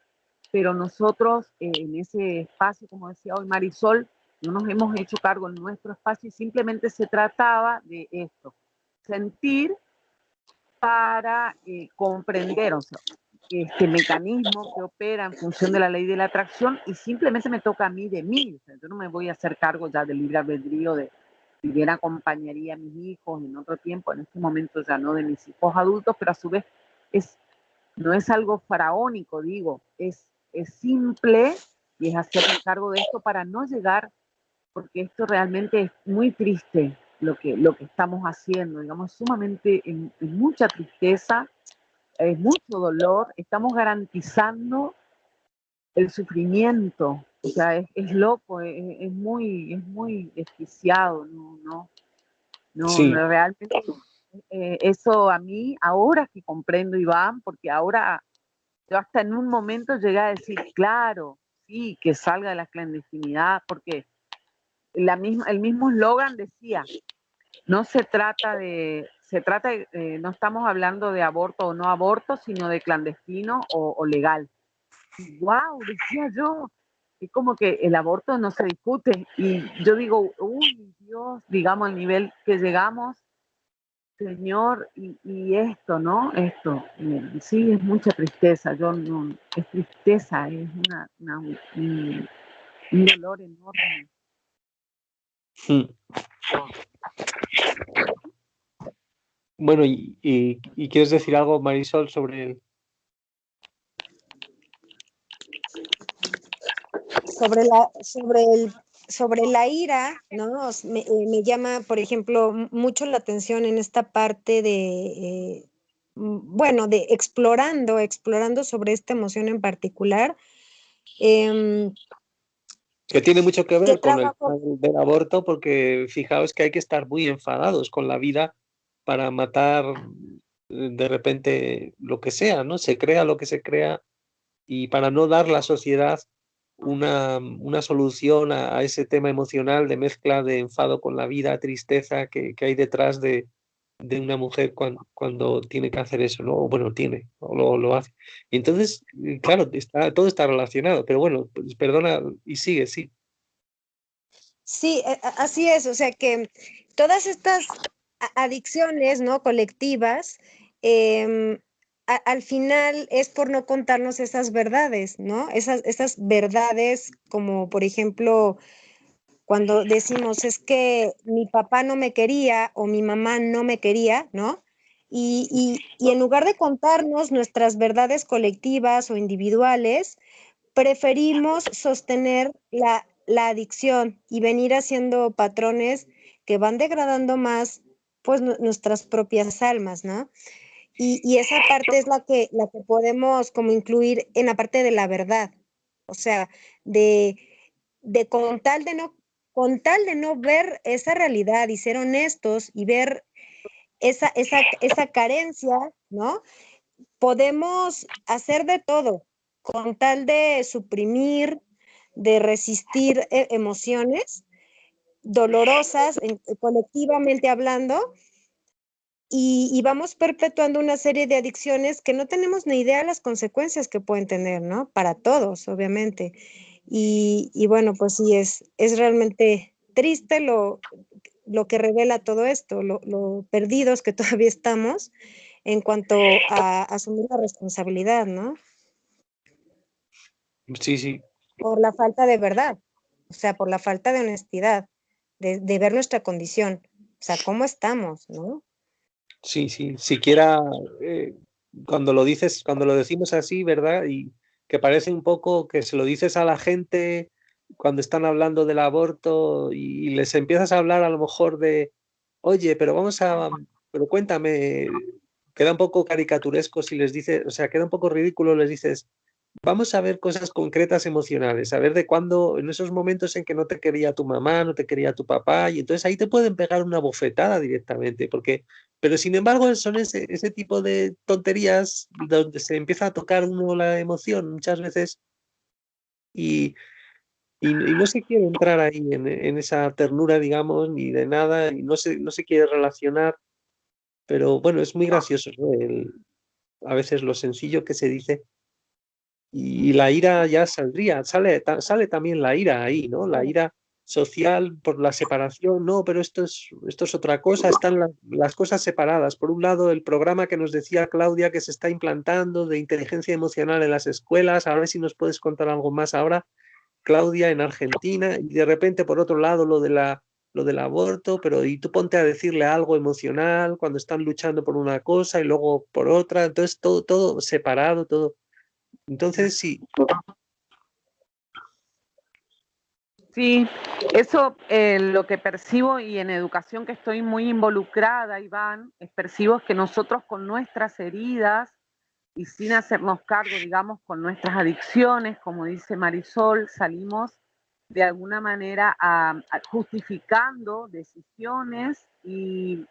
pero nosotros en ese espacio, como decía hoy Marisol, no nos hemos hecho cargo en nuestro espacio y simplemente se trataba de esto, sentir para comprender, o sea, este mecanismo que opera en función de la ley de la atracción, y simplemente me toca a mí de mí. O sea, yo no me voy a hacer cargo ya del libre albedrío de si bien acompañaría a mis hijos en otro tiempo, en este momento ya no de mis hijos adultos, pero a su vez no es algo faraónico, digo, es simple, y es hacerme cargo de esto para no llegar, porque esto realmente es muy triste lo que estamos haciendo, digamos, sumamente en mucha tristeza, es mucho dolor, estamos garantizando el sufrimiento O sea, es loco, es muy desquiciado, Sí, realmente eso a mí, ahora que comprendo, Iván, porque ahora yo hasta en un momento llegué a decir, claro, sí, que salga de la clandestinidad, porque el mismo eslogan decía, no se trata no estamos hablando de aborto o no aborto, sino de clandestino o legal. Y wow, decía yo, es como que el aborto no se discute. Y yo digo, uy, Dios, digamos, el nivel que llegamos, Señor, y esto, ¿no? Esto, sí, es mucha tristeza, es tristeza, es un dolor enorme. mm. Bueno, y ¿quieres decir algo, Marisol, sobre el... Sobre la ira, ¿no? Me llama, por ejemplo, mucho la atención en esta parte de, bueno, de explorando sobre esta emoción en particular. Que tiene mucho que ¿Qué ver con el trabajo? tema del aborto, porque fijaos que hay que estar muy enfadados con la vida para matar de repente lo que sea, ¿no? Se crea lo que se crea y para no dar a la sociedad una solución a ese tema emocional de mezcla de enfado con la vida, tristeza que hay detrás de una mujer cuando tiene que hacer eso, ¿no? O bueno, tiene, o lo hace. Y entonces, claro, todo está relacionado, pero bueno, pues, perdona y sigue, sí. Sí, así es, o sea que todas estas adicciones, ¿no? Colectivas, al final es por no contarnos esas verdades, ¿no? Esas verdades como, por ejemplo, cuando decimos es que mi papá no me quería o mi mamá no me quería, ¿no? Y en lugar de contarnos nuestras verdades colectivas o individuales, preferimos sostener la adicción y venir haciendo patrones que van degradando más pues nuestras propias almas, ¿no? Y esa parte es la que podemos como incluir en la parte de la verdad, o sea, de, de con tal de no ver esa realidad y ser honestos y ver esa carencia, ¿no? Podemos hacer de todo con tal de suprimir, de resistir emociones dolorosas, colectivamente hablando, y vamos perpetuando una serie de adicciones que no tenemos ni idea de las consecuencias que pueden tener, ¿no? Para todos, obviamente. Y bueno, pues sí, es realmente triste lo que revela todo esto, lo perdidos que todavía estamos en cuanto a asumir la responsabilidad, ¿no? Sí, sí, Por la falta de verdad, o sea, por la falta de honestidad, de ver nuestra condición, o sea, cómo estamos, ¿no? sí, sí. Siquiera eh, cuando lo dices, cuando lo decimos así, ¿verdad? Y que parece un poco que se lo dices a la gente cuando están hablando del aborto y les empiezas a hablar a lo mejor de, oye, pero cuéntame, queda un poco caricaturesco si les dices, o sea, queda un poco ridículo, les dices, vamos a ver cosas concretas emocionales, a ver de cuándo, en esos momentos en que no te quería tu mamá, no te quería tu papá, y entonces ahí te pueden pegar una bofetada directamente, pero sin embargo son ese tipo de tonterías donde se empieza a tocar uno la emoción muchas veces y, y no se quiere entrar ahí en esa ternura, digamos, ni de nada, y no se quiere relacionar, pero bueno, es muy gracioso, ¿no? A veces lo sencillo que se dice. Y la ira ya sale también la ira ahí, ¿no? La ira social por la separación, no, pero esto es otra cosa, están las cosas separadas. Por un lado, el programa que nos decía Claudia que se está implantando de inteligencia emocional en las escuelas, a ver si nos puedes contar algo más ahora, Claudia, en Argentina, y de repente, por otro lado, lo del aborto, pero y tú ponte a decirle algo emocional cuando están luchando por una cosa y luego por otra, entonces todo separado, todo. Entonces, sí, Sí, eso lo que percibo y en educación que estoy muy involucrada, Iván, percibo que nosotros con nuestras heridas y sin hacernos cargo, digamos, con nuestras adicciones, como dice Marisol, salimos de alguna manera justificando decisiones y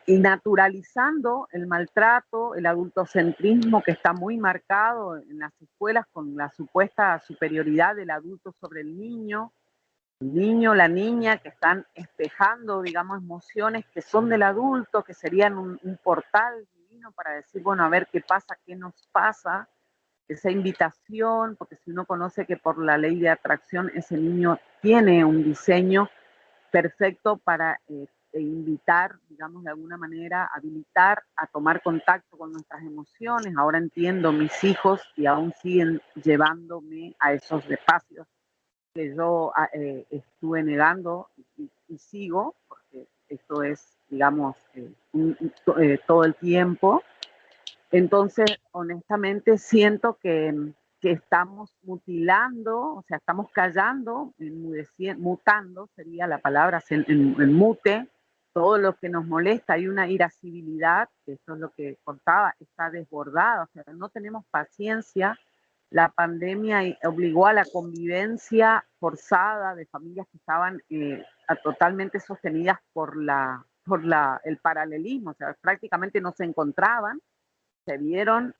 naturalizando el maltrato, el adultocentrismo que está muy marcado en las escuelas con la supuesta superioridad del adulto sobre el niño, la niña, que están espejando, digamos, emociones que son del adulto, que serían un portal divino para decir, bueno, a ver qué pasa, qué nos pasa, esa invitación, porque si uno conoce que por la ley de atracción ese niño tiene un diseño perfecto para invitar, digamos, de alguna manera, habilitar a tomar contacto con nuestras emociones. Ahora entiendo, mis hijos y aún siguen llevándome a esos espacios que yo estuve negando y sigo, porque esto es, digamos, todo el tiempo. Entonces, honestamente, siento que estamos mutilando, o sea, estamos callando, mutando sería la palabra, en mute, todo lo que nos molesta. Hay una irascibilidad, que esto es lo que contaba, está desbordada, o sea, no tenemos paciencia. La pandemia obligó a la convivencia forzada de familias que estaban totalmente sostenidas el paralelismo, o sea, prácticamente no se encontraban, se vieron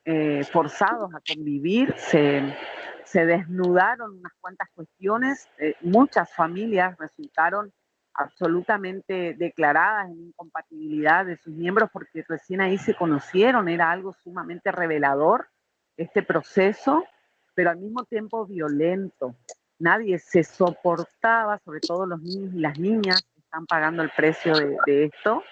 forzados a convivir, se desnudaron unas cuantas cuestiones, muchas familias resultaron absolutamente declaradas en incompatibilidad de sus miembros porque recién ahí se conocieron, era algo sumamente revelador este proceso, pero al mismo tiempo violento. Nadie se soportaba, sobre todo los niños y las niñas están pagando el precio de esto.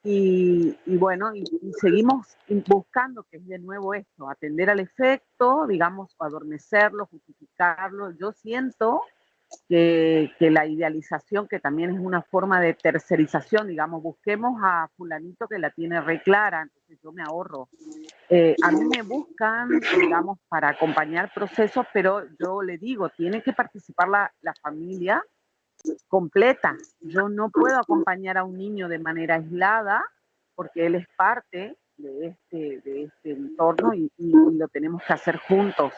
Y bueno, y seguimos buscando, que es de nuevo esto, atender al efecto, digamos, adormecerlo, justificarlo. Yo siento que la idealización, que también es una forma de tercerización, digamos, busquemos a fulanito que la tiene re clara, entonces yo me ahorro. A mí me buscan, digamos, para acompañar procesos, pero yo le digo, tiene que participar la familia completa. Yo no puedo acompañar a un niño de manera aislada porque él es parte de este entorno y lo tenemos que hacer juntos.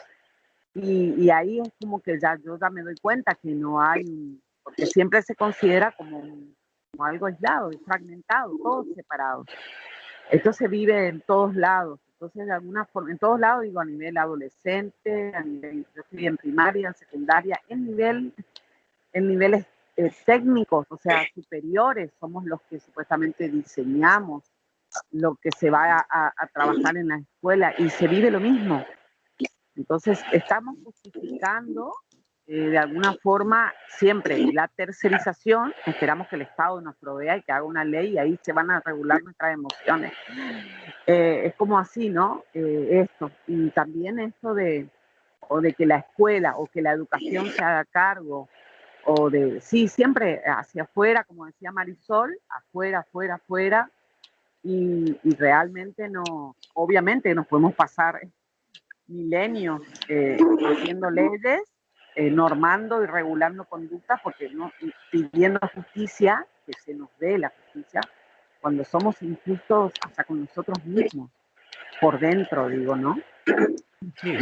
Y ahí es como que yo ya me doy cuenta que no hay, porque siempre se considera como algo aislado, fragmentado, todo separado. Esto se vive en todos lados. Entonces, de alguna forma, en todos lados, digo, a nivel adolescente, yo estoy en primaria, en secundaria, en niveles técnicos, o sea, superiores, somos los que supuestamente diseñamos lo que se va a trabajar en la escuela y se vive lo mismo. Entonces, estamos justificando de alguna forma siempre la tercerización, esperamos que el Estado nos provea y que haga una ley y ahí se van a regular nuestras emociones. Es como así, ¿no? Esto. Y también esto de que la escuela o que la educación se haga cargo o de, sí, siempre hacia afuera, como decía Marisol, afuera, afuera, afuera, y realmente no, obviamente nos podemos pasar milenios haciendo leyes, normando y regulando conductas, porque no, pidiendo justicia, que se nos dé la justicia, cuando somos injustos hasta con nosotros mismos, por dentro, digo, ¿no? Sí,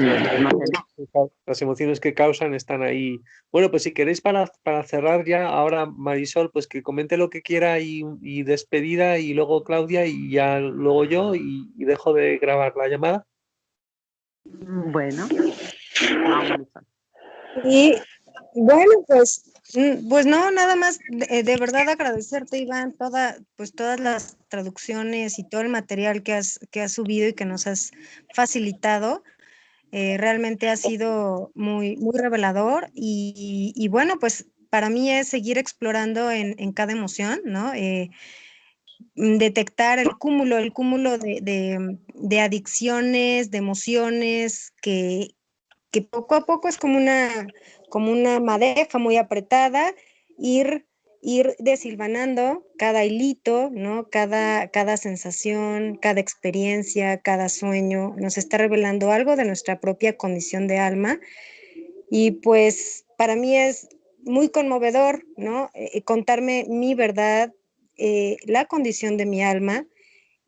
las emociones que causan están ahí. Bueno, pues si queréis para cerrar ya, ahora Marisol, pues que comente lo que quiera y despedida y luego Claudia y ya luego yo y dejo de grabar la llamada. Bueno, vamos. Y bueno, pues no, nada más de verdad agradecerte, Iván, todas las traducciones y todo el material que has subido y que nos has facilitado. Realmente ha sido muy, muy revelador y bueno, pues para mí es seguir explorando en cada emoción, ¿no? Detectar el cúmulo de adicciones, de emociones que poco a poco es como una madeja muy apretada, ir desilvanando cada hilito, ¿no? Cada sensación, cada experiencia, cada sueño, nos está revelando algo de nuestra propia condición de alma. Y pues para mí es muy conmovedor, ¿no? Contarme mi verdad, la condición de mi alma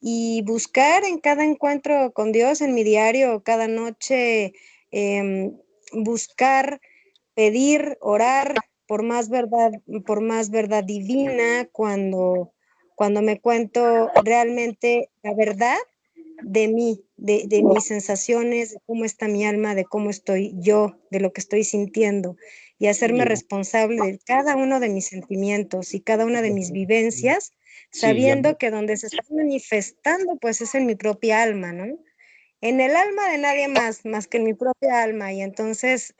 y buscar en cada encuentro con Dios, en mi diario, cada noche, buscar, pedir, orar por más verdad divina, cuando me cuento realmente la verdad de mí, de mis sensaciones, de cómo está mi alma, de cómo estoy yo, de lo que estoy sintiendo, y hacerme responsable de cada uno de mis sentimientos y cada una de mis vivencias, Sí, ya. sabiendo que donde se está manifestando, pues es en mi propia alma, ¿no? En el alma de nadie más que en mi propia alma, y entonces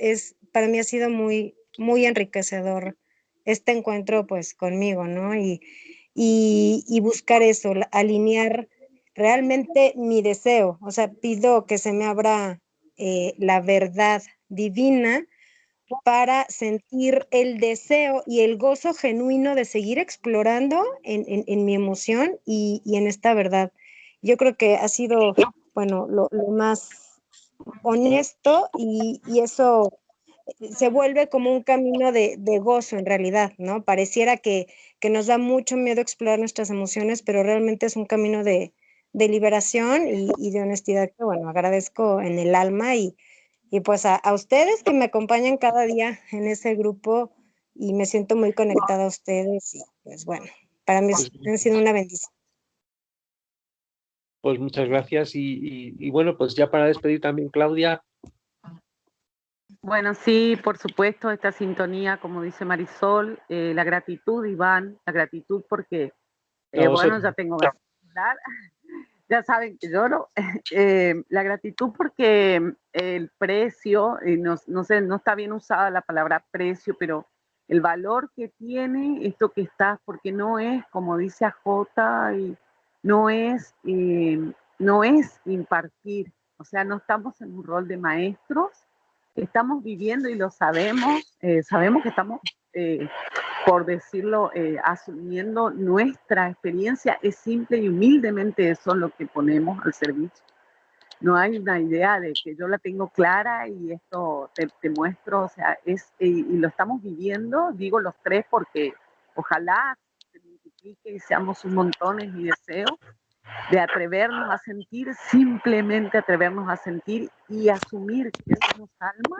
para mí ha sido muy, muy enriquecedor este encuentro, pues, conmigo, ¿no? Y buscar eso, alinear realmente mi deseo, o sea, pido que se me abra la verdad divina para sentir el deseo y el gozo genuino de seguir explorando en mi emoción y en esta verdad. Yo creo que ha sido, bueno, lo más honesto y eso se vuelve como un camino de gozo en realidad, ¿no? Pareciera que nos da mucho miedo explorar nuestras emociones, pero realmente es un camino de liberación y de honestidad que, bueno, agradezco en el alma y pues a ustedes que me acompañan cada día en ese grupo y me siento muy conectada a ustedes y pues bueno, para mí Pues, han sido una bendición. pues muchas gracias y bueno, pues ya para despedir también, Claudia. Bueno, sí, por supuesto, esta sintonía, como dice Marisol, la gratitud, Iván, la gratitud porque, A bueno, vosotros. ya tengo ganas de hablar, ya saben que lloro. La gratitud porque el precio, no sé, no está bien usada la palabra precio, pero el valor que tiene esto que estás, porque no es, como dice AJ, y no es, no es impartir, o sea, no estamos en un rol de maestros, estamos viviendo y lo sabemos, sabemos que estamos, por decirlo, asumiendo nuestra experiencia, es simple y humildemente eso lo que ponemos al servicio. No hay una idea de que yo la tengo clara y esto te muestro, o sea, y lo estamos viviendo, digo los tres, porque ojalá se multiplique y seamos un montón, es mi deseo, de atrevernos a sentir, simplemente atrevernos a sentir y asumir que somos alma,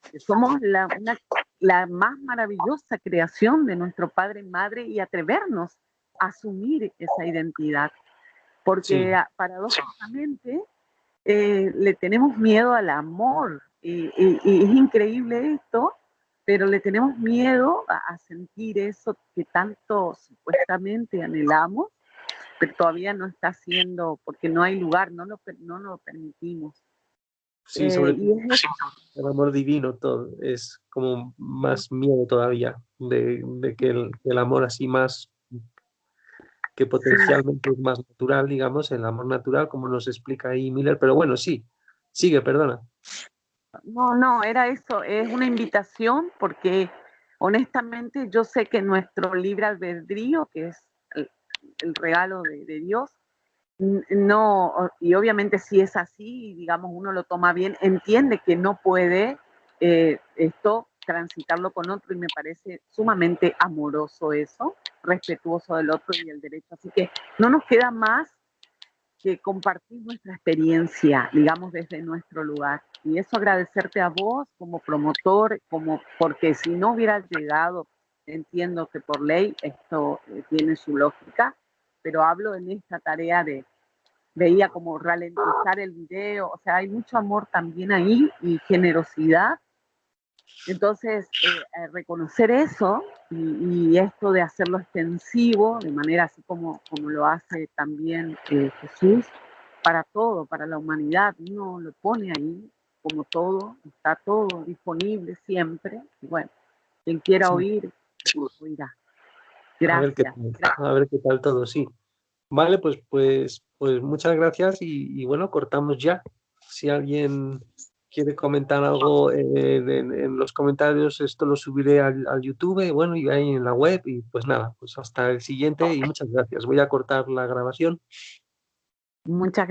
que somos la más maravillosa creación de nuestro Padre y Madre y atrevernos a asumir esa identidad. Porque Sí, paradójicamente le tenemos miedo al amor y es increíble esto, pero le tenemos miedo a sentir eso que tanto supuestamente anhelamos, pero todavía no está haciendo, porque no hay lugar, no lo permitimos. sí, sobre Y todo es el amor divino, todo es como más miedo todavía de que el amor así más, que sí, potencialmente es más natural, digamos, el amor natural, como nos explica ahí Miller, pero bueno, sí, sigue, perdona. no, era eso, es una invitación porque honestamente yo sé que nuestro libre albedrío, que es el regalo de Dios, no, y obviamente si es así, digamos, uno lo toma bien, entiende que no puede esto transitarlo con otro y me parece sumamente amoroso eso, respetuoso del otro y el derecho. Así que no nos queda más que compartir nuestra experiencia, digamos, desde nuestro lugar. Y eso agradecerte a vos como promotor, como porque si no hubieras llegado, entiendo que por ley esto tiene su lógica, pero hablo en esta tarea veía como ralentizar el video, o sea, hay mucho amor también ahí y generosidad. Entonces, reconocer eso y esto de hacerlo extensivo, de manera así como lo hace también Jesús, para todo, para la humanidad, uno lo pone ahí como todo, está todo disponible siempre. Y bueno, quien quiera Sí, oír, oirá. a Gracias. a ver qué tal todo, sí. Vale, pues muchas gracias y bueno, cortamos ya. Si alguien quiere comentar algo en los comentarios, esto lo subiré al YouTube, bueno, y ahí en la web y pues nada, pues hasta el siguiente y muchas gracias. Voy a cortar la grabación. Muchas